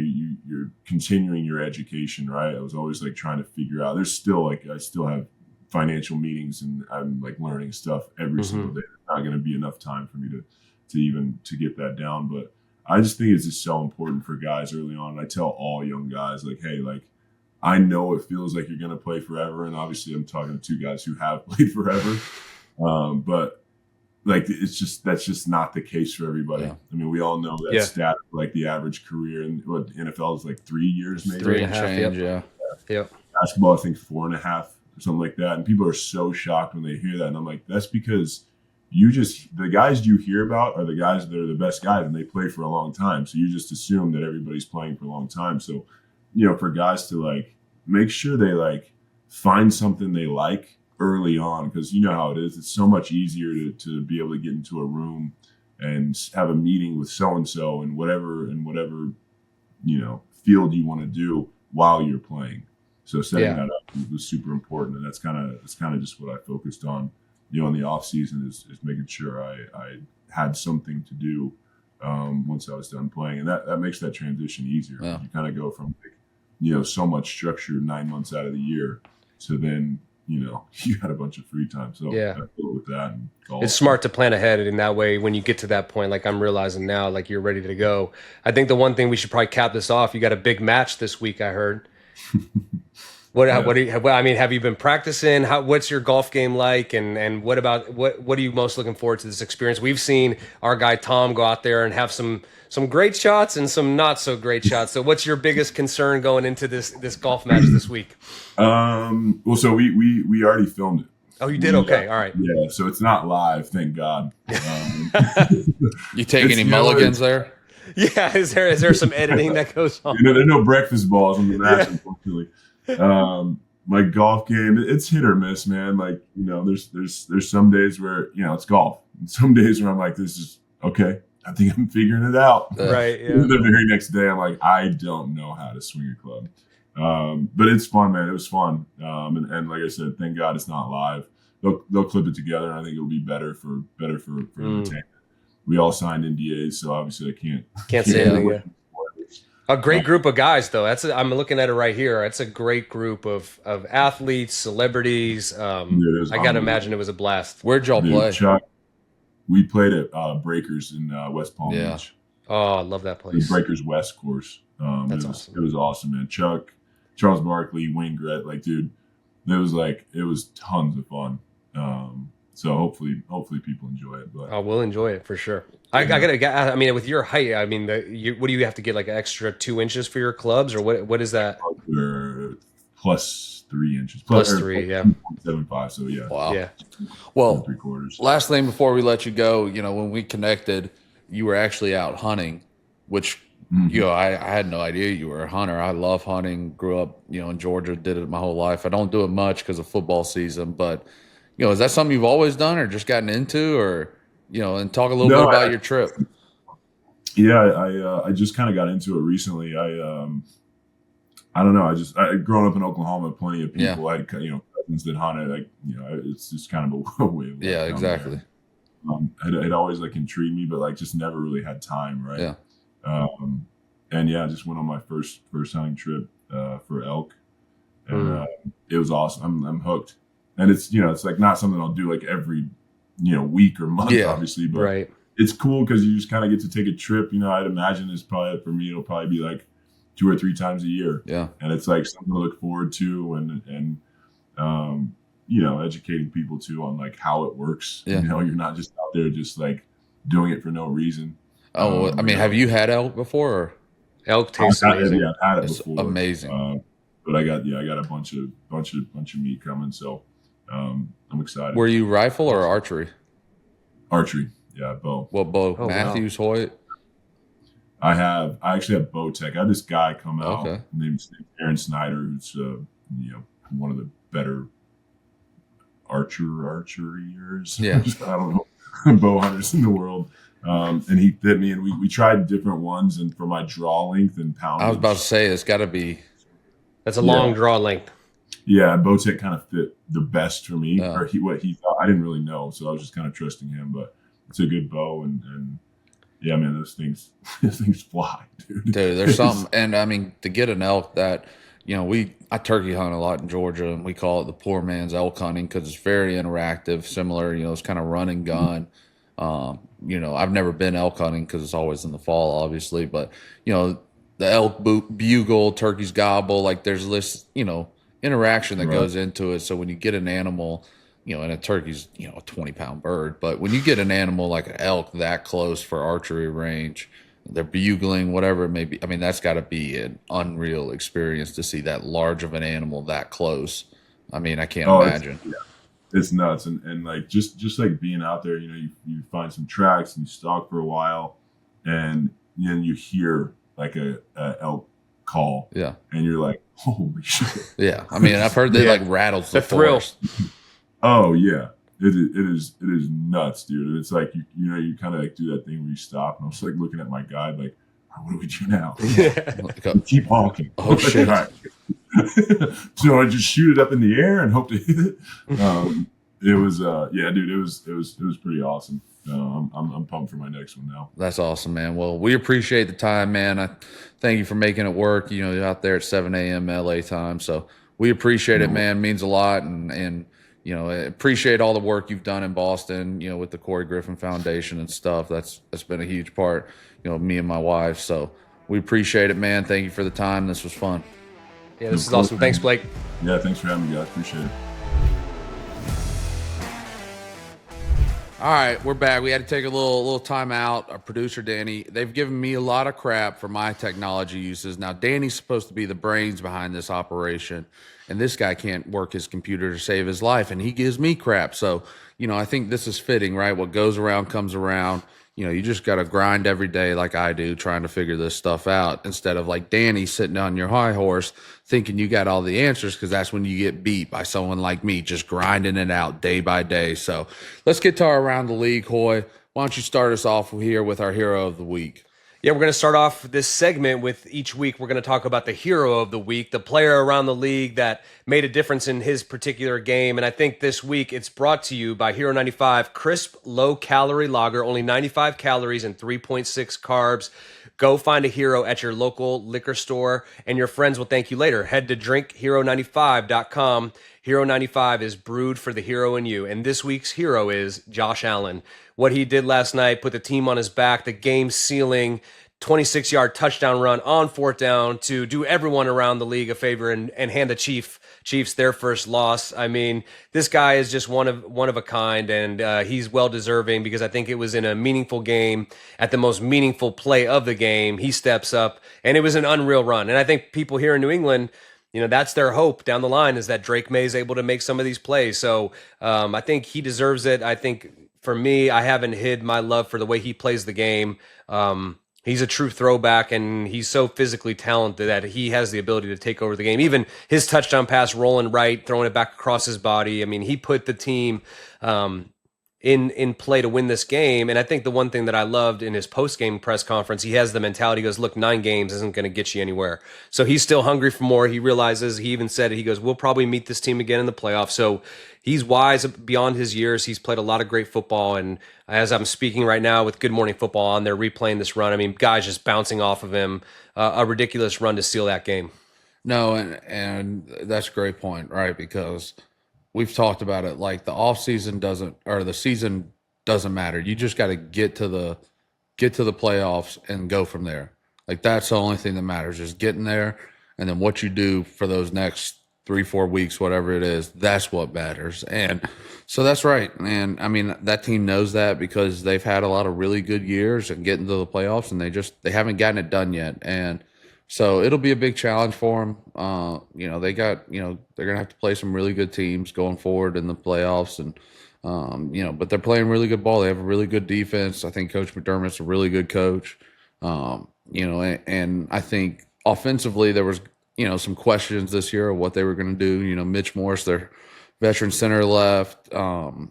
you're continuing your education, right? I was always like trying to figure out. There's still like I still have financial meetings, and I'm like learning stuff every single day. There's not going to be enough time for me to get that down, but I just think it's just so important for guys early on. And I tell all young guys, like, hey, like, I know it feels like you're going to play forever. And obviously I'm talking to two guys who have played forever. But like, that's just not the case for everybody. Yeah. I mean, we all know that stat, like the average career in what NFL is like 3 years, maybe 3 and change. Yeah. Basketball, I think 4.5 or something like that. And people are so shocked when they hear that. And I'm like, that's because the guys you hear about are the guys that are the best guys, and they play for a long time. So you just assume that everybody's playing for a long time. So, you know, for guys to like make sure they like find something they like early on, because you know how it is. It's so much easier to be able to get into a room and have a meeting with so-and-so and whatever, you know, field you want to do while you're playing. So setting that up was super important. And that's kind of just what I focused on, you know, in the off season is making sure I had something to do once I was done playing, and that makes that transition easier. Yeah. You kind of go from like, you know, so much structure 9 months out of the year to then, you know, you had a bunch of free time. So I deal with that. And golf. It's smart to plan ahead, and in that way, when you get to that point, like I'm realizing now, like you're ready to go. I think the one thing we should probably cap this off. You got a big match this week, I heard. What do you, I mean, have you been practicing? What's your golf game like? And what are you most looking forward to this experience? We've seen our guy Tom go out there and have some great shots and some not so great shots. So what's your biggest concern going into this golf match this week? Well, so we already filmed it. Oh, you did? Okay. All right. Yeah. So it's not live, thank God. You take any mulligans there? Yeah. Is there some editing that goes on? You know, there's no breakfast balls on the match, unfortunately. My golf game, it's hit or miss, man. Like, you know, there's some days where, you know, it's golf. And some days where I'm like, this is okay. I think I'm figuring it out. Right. Yeah. The very next day, I'm like, I don't know how to swing a club. But it's fun, man. It was fun. And like I said, thank God it's not live. They'll clip it together, and I think it'll be better for entertainment. We all signed NDAs, so obviously I can't say anything. A great group of guys, though. I'm looking at it right here. It's a great group of athletes, celebrities. I got to imagine it was a blast. Where'd y'all play? Chuck, we played at Breakers in West Palm Beach. Oh, I love that place. The Breakers West course. Awesome. It was awesome, man. Chuck, Charles Barkley, Wayne Gret, like, dude, it was tons of fun. So hopefully people enjoy it. But Oh, we'll enjoy it for sure. I gotta. I mean, with your height, I mean, what do you have to get, like an extra 2 inches for your clubs, or what? What is that? we're plus 3 inches, Plus 3, yeah. 2.75. So yeah, Wow. Yeah. Well, 3/4. last thing before we let you go, when we connected, you were actually out hunting, which I had no idea you were a hunter. I love hunting. Grew up, in Georgia. Did it my whole life. I don't do it much because of football season, but is that something you've always done, or just gotten into, or and talk a little bit about your trip. Yeah, I just kind of got into it recently. I don't know. I grown up in Oklahoma, plenty of people. I had cousins that hunted. It's just kind of a way of life. Yeah, exactly. It always intrigued me, but just never really had time, right? Yeah. And I just went on my first hunting trip for elk, and it was awesome. I'm hooked, and it's not something I'll do every week or month, obviously, but Right. It's cool because you just kind of get to take a trip. I'd imagine for me, it'll probably be 2 or 3 times a year. Yeah. And it's something to look forward to and educating people too on how it works. Yeah. You're not just out there just doing it for no reason. Oh, I mean, have you had elk before? Or? Elk tastes amazing. Yeah, I've had it It's before. amazing. But I got a bunch of meat coming, so I'm excited. Were you rifle or archery? Archery, yeah, bow. What bow? Oh, Matthews, Hoyt? I actually have bow tech. I had this guy come out Okay. named Aaron Snyder, who's one of the better archeriers. Yeah. I don't know, bow hunters in the world. And he fit me, and we tried different ones. And for my draw length and poundage, I was about to say it's got to be. That's a long draw length. Yeah, Bowtech kind of fit the best for me, Yeah. or what he thought. I didn't really know, so I was just kind of trusting him. But it's a good bow, and yeah, man, those things fly, dude. Dude, there's something, and I mean, to get an elk that, I turkey hunt a lot in Georgia, and we call it the poor man's elk hunting because it's very interactive, similar, it's kind of run and gun. I've never been elk hunting because it's always in the fall, obviously, but the elk bugle, turkeys gobble, there's this, interaction that goes into it. So when you get an animal, and a turkey's, a 20-pound bird, but when you get an animal like an elk that close for archery range, they're bugling, whatever it may be. I mean, that's got to be an unreal experience to see that large of an animal that close. I mean, I can't imagine. It's nuts. And just being out there, you find some tracks and you stalk for a while, and then you hear a elk call. Yeah. And you're like, holy shit. Yeah. I mean, I've heard they rattles the thrill. forest. Oh yeah. It is nuts, dude. And it's you kind of do that thing where you stop, and I was looking at my guide what do we do now? Keep honking. Oh shit. All right. So I just shoot it up in the air and hope to hit it. It was dude, it was pretty awesome. I'm pumped for my next one now. That's awesome, man. Well, we appreciate the time, man. I thank you for making it work. You're out there at 7 a.m. LA time. So we appreciate it, man. It means a lot. And appreciate all the work you've done in Boston, with the Corey Griffin Foundation and stuff. That's been a huge part, of me and my wife. So we appreciate it, man. Thank you for the time. This was fun. Yeah, this is awesome. Thanks, Blake. Yeah, thanks for having me, guys. Appreciate it. All right, we're back. We had to take a little time out. Our producer, Danny, they've given me a lot of crap for my technology uses. Now, Danny's supposed to be the brains behind this operation, and this guy can't work his computer to save his life, and he gives me crap. So, I think this is fitting, right? What goes around comes around. You just got to grind every day like I do, trying to figure this stuff out, instead of like Danny sitting on your high horse thinking you got all the answers, because that's when you get beat by someone like me, just grinding it out day by day. So let's get to our Around the League. Hoy, why don't you start us off here with our hero of the week? Yeah, we're going to start off this segment with each week we're going to talk about the hero of the week, the player around the league that made a difference in his particular game. And I think this week it's brought to you by Hero 95 Crisp Low-Calorie Lager, only 95 calories and 3.6 carbs. Go find a hero at your local liquor store, and your friends will thank you later. Head to drinkhero95.com. Hero 95 is brewed for the hero in you, and this week's hero is Josh Allen. What he did last night put the team on his back, the game-sealing 26-yard touchdown run on 4th down to do everyone around the league a favor and hand the Chiefs their first loss. I mean, this guy is just one of a kind, and he's well deserving because I think it was in a meaningful game at the most meaningful play of the game. He steps up, and it was an unreal run. And I think people here in New England, that's their hope down the line, is that Drake Maye is able to make some of these plays. So I think he deserves it. I think for me, I haven't hid my love for the way he plays the game. He's a true throwback, and he's so physically talented that he has the ability to take over the game. Even his touchdown pass, rolling right, throwing it back across his body. I mean, he put the team in play to win this game. And I think the one thing that I loved in his post-game press conference, he has the mentality, he goes, look, 9 games isn't going to get you anywhere. So he's still hungry for more. He realizes, he even said it, he goes, we'll probably meet this team again in the playoffs. So he's wise beyond his years. He's played a lot of great football. And as I'm speaking right now with Good Morning Football on, they're replaying this run. I mean, guys just bouncing off of him, a ridiculous run to steal that game. No, and that's a great point, right? Because we've talked about it. Like, the offseason doesn't, or the season doesn't matter. You just got to get to the playoffs and go from there. Like, that's the only thing that matters, is getting there, and then what you do for those next 3-4 weeks, whatever it is, that's what matters. And so that's right. And I mean, that team knows that because they've had a lot of really good years and getting to the playoffs, and they haven't gotten it done yet. And so it'll be a big challenge for them. They got, they're going to have to play some really good teams going forward in the playoffs. And, but they're playing really good ball. They have a really good defense. I think Coach McDermott's a really good coach. And I think offensively there was, some questions this year of what they were going to do. Mitch Morse, their veteran center, left, and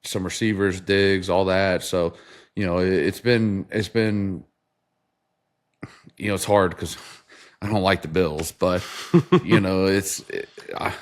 some receivers, Diggs, all that. So, it's been, it's hard because I don't like the Bills, but, I'm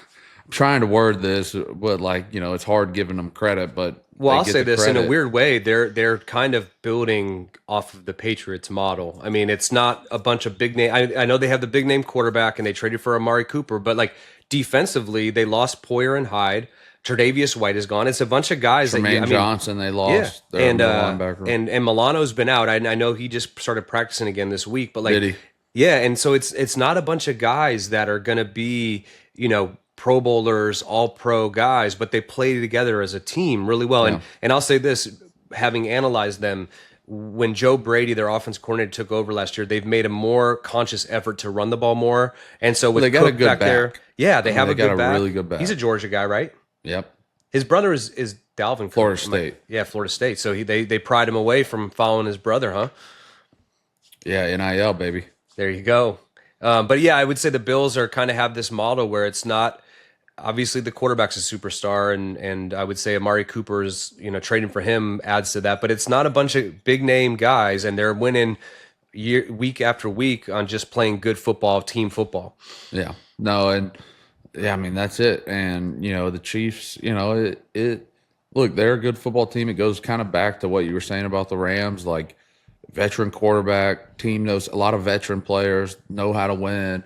trying to word this, but it's hard giving them credit, but well, I'll say this in a weird way. They're kind of building off of the Patriots model. I mean, it's not a bunch of big name. I know they have the big name quarterback and they traded for Amari Cooper, but defensively, they lost Poyer and Hyde. Tre'Davious White is gone. It's a bunch of guys. Jermaine Johnson, they lost. Yeah. And Milano's been out. I know he just started practicing again this week, but did he? Yeah, and so it's not a bunch of guys that are going to be, Pro Bowlers, all-pro guys, but they play together as a team really well. Yeah. And I'll say this, having analyzed them, when Joe Brady, their offense coordinator, took over last year, they've made a more conscious effort to run the ball more. And so with Cook back there, yeah, they have a good back. Really good back. He's a Georgia guy, right? Yep. His brother is Dalvin. Florida State. Yeah, Florida State. So they pried him away from following his brother, huh? Yeah, NIL, baby. There you go. But yeah, I would say the Bills are kind of have this model where it's not, obviously the quarterback's a superstar, and I would say Amari Cooper's, trading for him adds to that, but it's not a bunch of big name guys, and they're winning week after week on just playing good football, team football. Yeah, no, and yeah, I mean, that's it. And the Chiefs, look, they're a good football team. It goes kind of back to what you were saying about the Rams, like veteran quarterback team, knows a lot of veteran players, know how to win.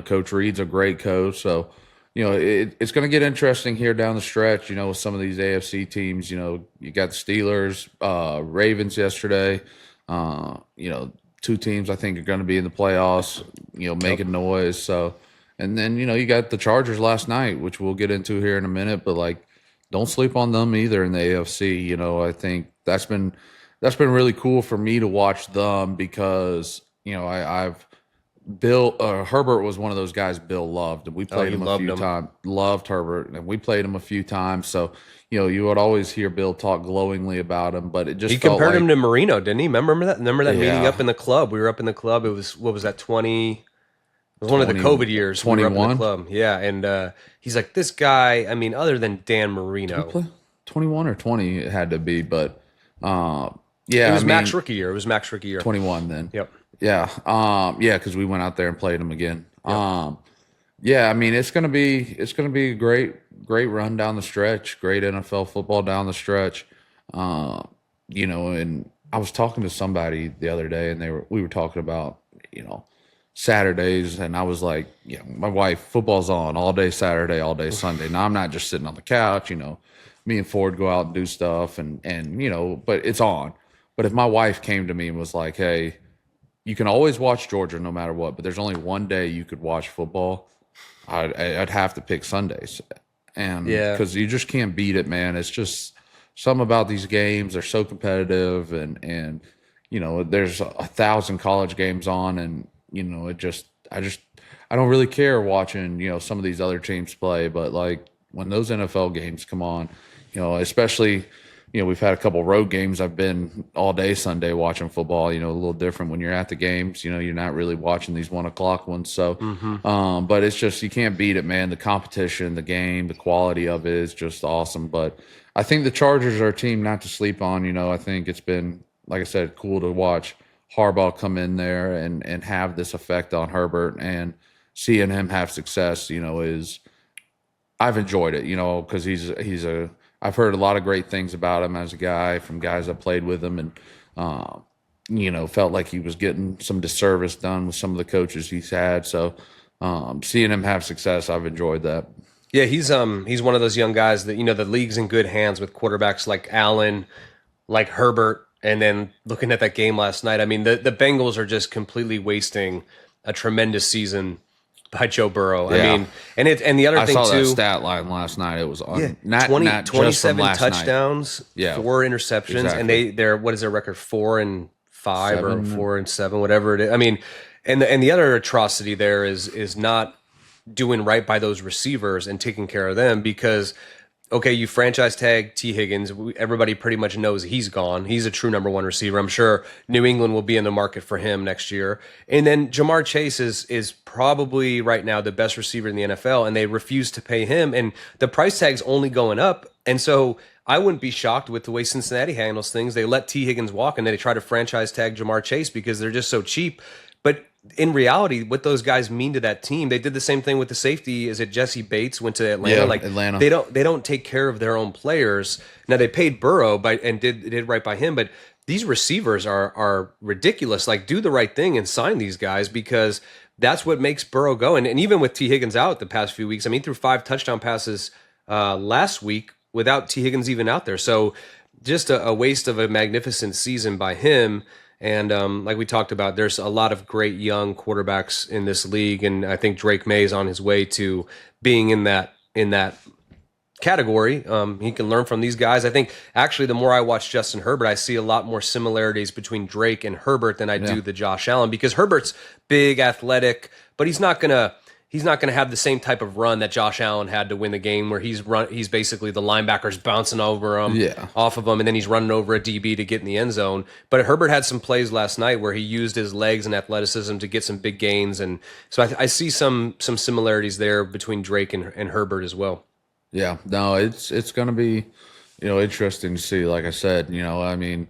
Coach Reed's a great coach, so. It's going to get interesting here down the stretch, with some of these AFC teams. You got the Steelers, Ravens yesterday. 2 teams I think are going to be in the playoffs, making noise. So, and then, you got the Chargers last night, which we'll get into here in a minute, but don't sleep on them either in the AFC. I think that's been really cool for me to watch them because, Herbert was one of those guys Bill loved, and we played him a few times. Loved Herbert, and we played him a few times. So, you would always hear Bill talk glowingly about him, but it just he compared him to Marino, didn't he? Remember that? Remember that meeting up in the club? We were up in the club. It was, what was that? 20. It was one of the COVID years. 21. We were up in the club. Yeah, and he's like, this guy. I mean, other than Dan Marino, 21 or 20 it had to be, but yeah, it was Mac's rookie year. It was Mac's rookie year. 21 then. Yep. Yeah. Because we went out there and played them again. Yep. Yeah, I mean, it's gonna be a great run down the stretch, great NFL football down the stretch. And I was talking to somebody the other day, and we were talking about, Saturdays, and I was like, my wife, football's on all day Saturday, all day Sunday. Now I'm not just sitting on the couch, me and Ford go out and do stuff, and but it's on. But if my wife came to me and was like, "Hey, you can always watch Georgia no matter what, but there's only one day you could watch football," I'd have to pick Sundays, and because you just can't beat it, man. It's just something about these games. They're so competitive, and there's 1,000 college games on, and I don't really care watching some of these other teams play, but like when those NFL games come on, especially. We've had a couple road games. I've been all day Sunday watching football, a little different when you're at the games, you're not really watching these 1:00 ones. So, but it's just, you can't beat it, man. The competition, the game, the quality of it is just awesome. But I think the Chargers are a team not to sleep on. I think it's been, like I said, cool to watch Harbaugh come in there and have this effect on Herbert, and seeing him have success, I've enjoyed it, because I've heard a lot of great things about him as a guy from guys that played with him, and felt like he was getting some disservice done with some of the coaches he's had. So seeing him have success, I've enjoyed that. Yeah, he's one of those young guys that the league's in good hands with quarterbacks like Allen, like Herbert, and then looking at that game last night, I mean the Bengals are just completely wasting a tremendous season by Joe Burrow. Yeah. I mean, and the other thing too, I saw that stat line last night. It was on not 27 last touchdowns, night. 4 interceptions, exactly. and they're what is their record? 4-5 7. or 4-7, whatever it is. I mean, and the other atrocity there is not doing right by those receivers and taking care of them, because okay, you franchise tag T. Higgins. Everybody pretty much knows he's gone. He's a true number one receiver. I'm sure New England will be in the market for him next year. And then Jamar Chase is probably right now the best receiver in the NFL, and they refuse to pay him. And the price tag's only going up. And so I wouldn't be shocked with the way Cincinnati handles things. They let T. Higgins walk, and then they try to franchise tag Jamar Chase because they're just so cheap. But in reality, what those guys mean to that team, they did the same thing with the safety. Is it Jesse Bates went to Atlanta? Yeah, Atlanta. They don't take care of their own players. Now they paid Burrow and did right by him, but these receivers are ridiculous. Like, do the right thing and sign these guys, because that's what makes Burrow go. And even with T. Higgins out the past few weeks, I mean, he threw 5 touchdown passes last week without T. Higgins even out there. So just a waste of a magnificent season by him. And like we talked about, there's a lot of great young quarterbacks in this league, and I think Drake Maye is on his way to being in that category. He can learn from these guys. I think actually the more I watch Justin Herbert, I see a lot more similarities between Drake and Herbert than I do the Josh Allen, because Herbert's big, athletic, but he's not gonna have the same type of run that Josh Allen had to win the game, where he's basically the linebackers bouncing over him, off of him, and then he's running over a DB to get in the end zone. But Herbert had some plays last night where he used his legs and athleticism to get some big gains, and so I see some similarities there between Drake and Herbert as well. Yeah, no, it's going to be interesting to see. Like I said, I mean,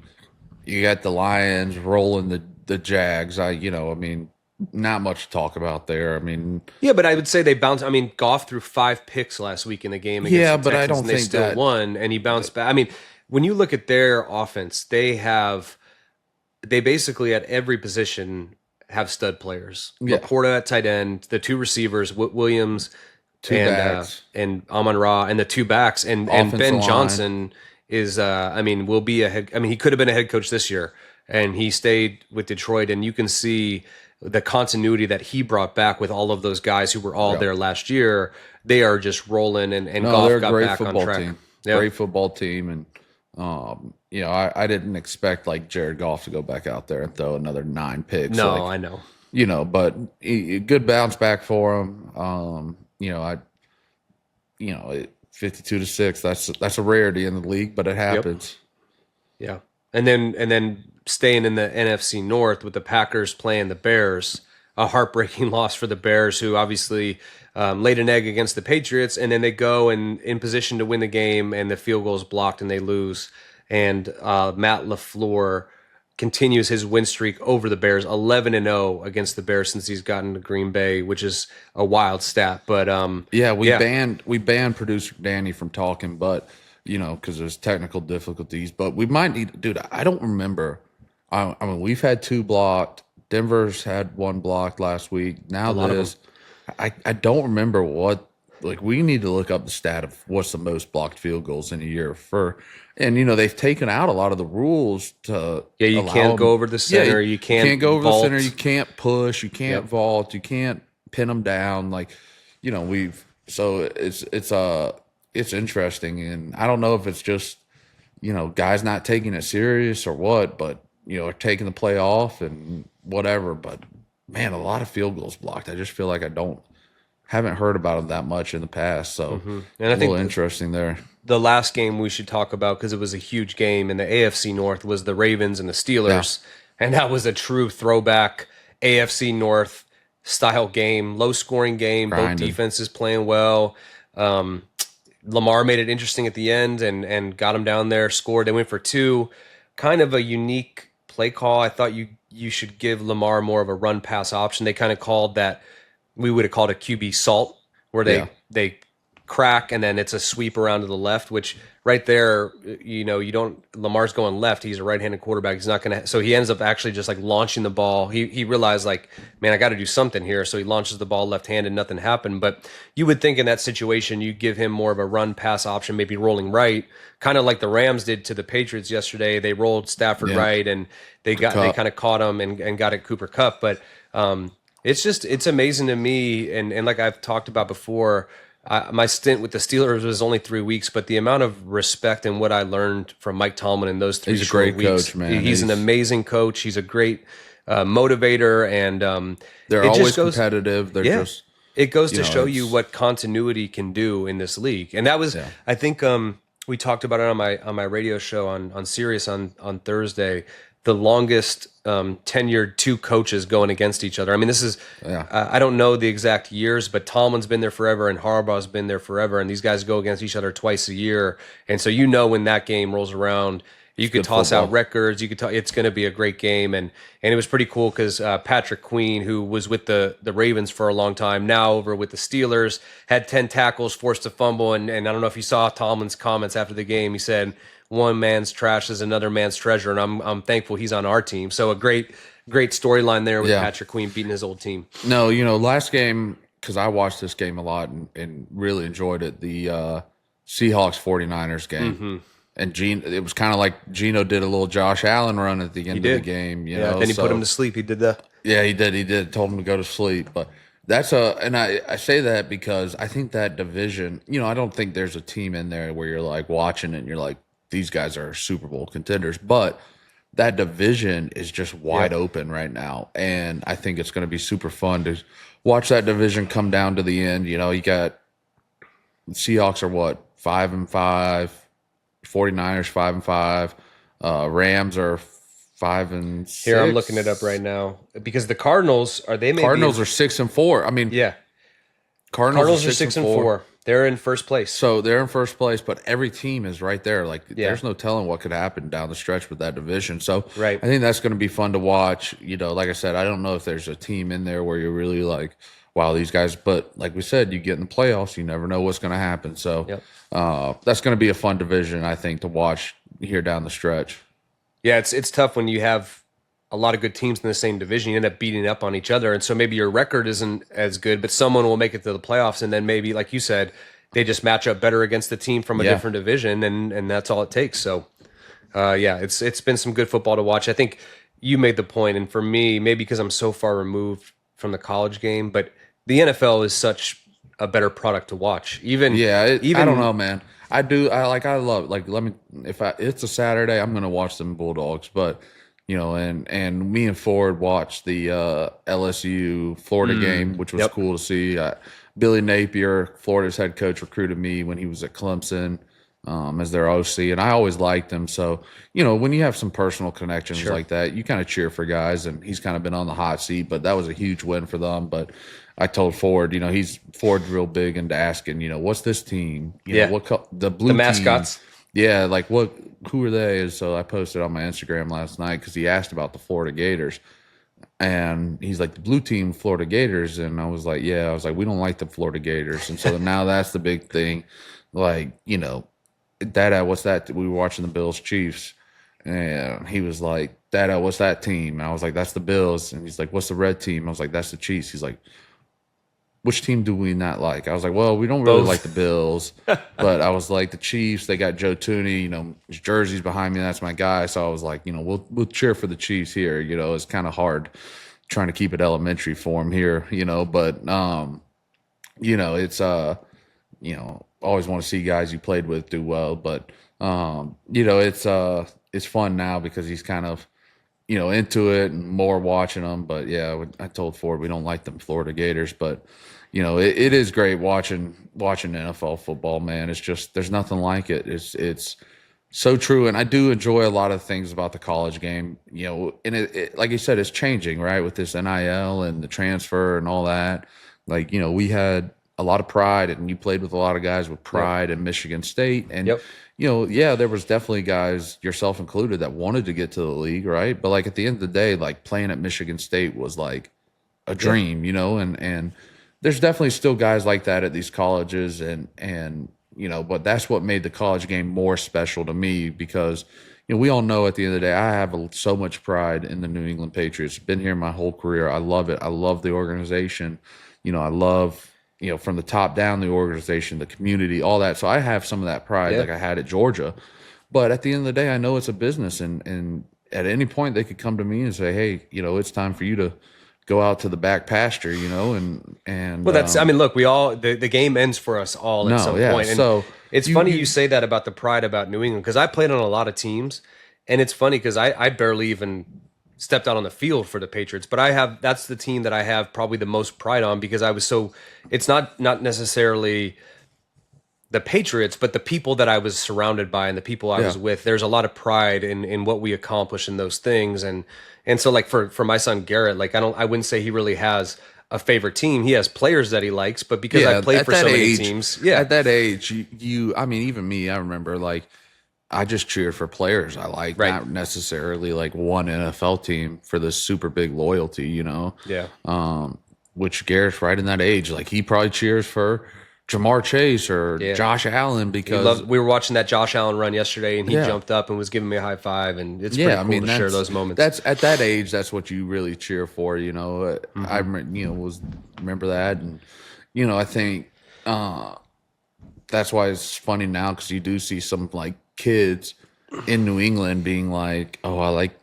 you got the Lions rolling the Jags. I mean, not much to talk about there. I mean, yeah, but I would say they bounced. I mean, Goff threw 5 picks last week in the game against the Texans, but I don't and they think still won, and he bounced back. I mean, when you look at their offense, they basically at every position have stud players. Yeah. Laporta at tight end, the 2 receivers, Williams, 2 backs, and Amon-Ra, and the 2 backs, and Ben Johnson is will be he could have been a head coach this year, and he stayed with Detroit, and you can see the continuity that he brought back with all of those guys who were all there last year. They are just rolling, and Goff got back on track. Team. Yeah. Great football team, and I didn't expect like Jared Goff to go back out there and throw another 9 picks. No, I know. But good bounce back for him. 52-6. That's a rarity in the league, but it happens. Yep. Yeah, and then staying in the NFC North with the Packers playing the Bears, a heartbreaking loss for the Bears, who obviously laid an egg against the Patriots, and then they go and in position to win the game, and the field goal is blocked and they lose. And Matt LaFleur continues his win streak over the Bears, 11-0 against the Bears since he's gotten to Green Bay, which is a wild stat. But we banned producer Danny from talking, but because there's technical difficulties. But we might need, dude. I don't remember. I mean, we've had 2 blocked. Denver's had 1 blocked last week. Now this, I don't remember what like we need to look up the stat of what's the most blocked field goals in a year and they've taken out a lot of the rules to you allow can't them, go over the center. You can't go over vault. the center. You can't push. You can't vault. You can't pin them down. Like, it's interesting, and I don't know if it's just guys not taking it serious or what, but are taking the play off and whatever. But man, a lot of field goals blocked. I just feel like haven't heard about them that much in the past. So And I a little think interesting there. the last game we should talk about, because it was a huge game in the AFC North, was the Ravens and the Steelers. And that was a true throwback AFC North style game, low scoring game. Grinding. Both defenses playing well. Lamar made it interesting at the end and got him down there, scored. They went for 2. Kind of a unique play call. I thought you should give Lamar more of a run pass option. They kind of called that, we would have called a QB salt, where they crack and then it's a sweep around to the left, which right there, Lamar's going left. He's a right-handed quarterback. He's not going to, so he ends up actually just like launching the ball. He realized like, man, I got to do something here. So he launches the ball left-handed, nothing happened. But you would think in that situation, you give him more of a run pass option, maybe rolling right, kind of like the Rams did to the Patriots yesterday. They rolled Stafford right and they kind of caught him and got at Cooper Kupp. But it's amazing to me. And like I've talked about before, my stint with the Steelers was only 3 weeks, but the amount of respect and what I learned from Mike Tomlin in those 3 He's a short great weeks. coach, man. He's an amazing coach. He's a great motivator, and they're always competitive. They're just it goes to show you what continuity can do in this league. And that was, I think, we talked about it on my radio show on Sirius on Thursday. The longest tenured 2 coaches going against each other. I mean, this is, I don't know the exact years, but Tomlin's been there forever and Harbaugh's been there forever. And these guys go against each other twice a year. And so, when that game rolls around, you could toss out records. You could it's going to be a great game. And it was pretty cool because Patrick Queen, who was with the Ravens for a long time, now over with the Steelers, had 10 tackles, forced a fumble. And I don't know if you saw Tomlin's comments after the game. He said, one man's trash is another man's treasure, and I'm thankful he's on our team. So a great storyline there with Patrick Queen beating his old team. No, last game, because I watched this game a lot and really enjoyed it, the Seahawks 49ers game. And it was kind of like Geno did a little Josh Allen run at the end of the game. Then he put him to sleep. He did that. Yeah, he did. He did. Told him to go to sleep. But and I say that because I think that division, I don't think there's a team in there where you're like watching it and you're like, these guys are Super Bowl contenders, but that division is just wide open right now. And I think it's going to be super fun to watch that division come down to the end. You got the Seahawks are what, 5-5, 49ers 5-5, Rams are 5-6. Here, I'm looking it up right now because the Cardinals are 6-4. I mean, Cardinals are 6-4. They're in first place. So they're in first place, but every team is right there. Like, there's no telling what could happen down the stretch with that division. So I think that's going to be fun to watch. Like I said, I don't know if there's a team in there where you're really like, wow, these guys. But like we said, you get in the playoffs, you never know what's going to happen. So that's going to be a fun division, I think, to watch here down the stretch. Yeah, it's tough when you have a lot of good teams in the same division. You end up beating up on each other. And so maybe your record isn't as good, but someone will make it to the playoffs. And then maybe, like you said, they just match up better against the team from a different division. And that's all it takes. So, it's been some good football to watch. I think you made the point, and for me, maybe because I'm so far removed from the college game, but the NFL is such a better product to watch. I don't know, man. I love, like, it's a Saturday, I'm going to watch them Bulldogs, but and me and Ford watched the LSU Florida game, which was cool to see. Billy Napier, Florida's head coach, recruited me when he was at Clemson as their OC, and I always liked him. So, when you have some personal connections like that, you kind of cheer for guys, and he's kind of been on the hot seat, but that was a huge win for them. But I told Ford, Ford's real big into asking, what's this team? The blue the mascots. Team. Yeah, like who are they? And so I posted on my Instagram last night because he asked about the Florida Gators. And he's like, the blue team, Florida Gators. And I was like, we don't like the Florida Gators. And so now that's the big thing. Like, Dada, what's that? We were watching the Bills Chiefs. And he was like, Dada, what's that team? And I was like, that's the Bills. And he's like, what's the red team? I was like, that's the Chiefs. He's like, which team do we not like? I was like, well, we don't really Both. like the Bills, but I was like, the Chiefs, they got Joe Tooney, his jersey's behind me. That's my guy. So I was like, we'll cheer for the Chiefs here. It's kind of hard trying to keep it elementary for him here, but, it's, always want to see guys you played with do well, but, it's fun now because he's kind of, into it and more watching them. But yeah, I told Ford we don't like them Florida Gators, but it is great watching NFL football, man. It's just, there's nothing like it. It's so true. And I do enjoy a lot of things about the college game, and it like you said, it's changing, right? With this NIL and the transfer and all that. Like, we had a lot of pride, and you played with a lot of guys with pride in Michigan State. And, there was definitely guys, yourself included, that wanted to get to the league, right? But like at the end of the day, like playing at Michigan State was like a dream, and there's definitely still guys like that at these colleges, and but that's what made the college game more special to me because, we all know at the end of the day, I have so much pride in the New England Patriots. Been here my whole career. I love it. I love the organization. I love, from the top down, the organization, the community, all that. So I have some of that pride like I had at Georgia. But at the end of the day, I know it's a business. And at any point, they could come to me and say, hey, it's time for you to go out to the back pasture, and Well, that's, look, we all, the game ends for us all at some point. And so it's funny you say that about the pride about New England, because I played on a lot of teams, and it's funny because I barely even stepped out on the field for the Patriots, but that's the team that I have probably the most pride on, because I was so, it's not necessarily the Patriots, but the people that I was surrounded by and the people I was with. There's a lot of pride in what we accomplish in those things. And so like for my son Garrett, like I wouldn't say he really has a favorite team. He has players that he likes, but because I played for so many teams. Yeah. At that age, even me, I remember like I just cheered for players I like, not necessarily like one NFL team for this super big loyalty, Yeah. Which Garrett's right in that age. Like he probably cheers for Jamar Chase or Josh Allen because we were watching that Josh Allen run yesterday, and he jumped up and was giving me a high five, and it's pretty cool to share those moments. That's at that age. That's what you really cheer for, I remember that, and I think that's why it's funny now because you do see some like kids in New England being like, oh, I like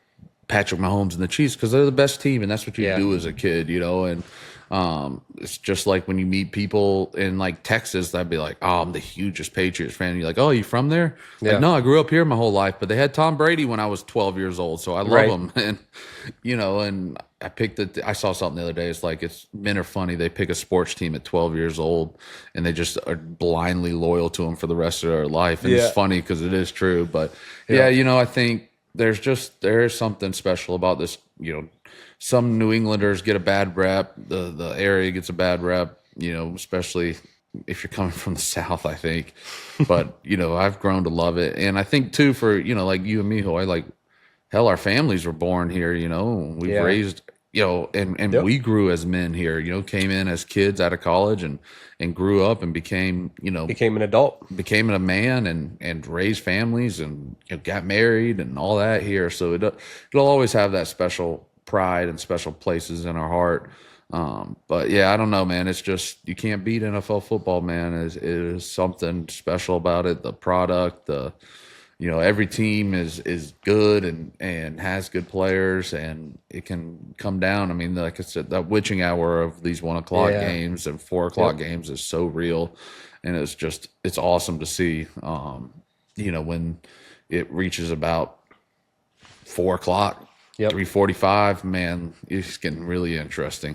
Patrick Mahomes and the Chiefs because they're the best team, and that's what you do as a kid, and it's just like when you meet people in like Texas, that'd be like, oh, I'm the hugest Patriots fan. And you're like, oh, you from there? Like, no, I grew up here my whole life, but they had Tom Brady when I was 12 years old, so I love him. And and I picked it. I saw something the other day. It's like men are funny. They pick a sports team at 12 years old, and they just are blindly loyal to them for the rest of their life. And it's funny because it is true. But I think there is something special about this. Some New Englanders get a bad rep. The area gets a bad rep, especially if you're coming from the South, I think. But, I've grown to love it. And I think, too, for, like you and me, who I like, hell, our families were born here, we've raised, and we grew as men here, came in as kids out of college and grew up and became became an adult, became a man and raised families and got married and all that here. So it'll always have that special pride and special places in our heart. But I don't know, man. It's just, you can't beat NFL football, man. It is something special about it. The product, every team is good and has good players, and it can come down. I mean, like I said, that witching hour of these 1 o'clock games and 4 o'clock games is so real. And it's awesome to see, when it reaches about 4 o'clock, 3:45, man, it's getting really interesting.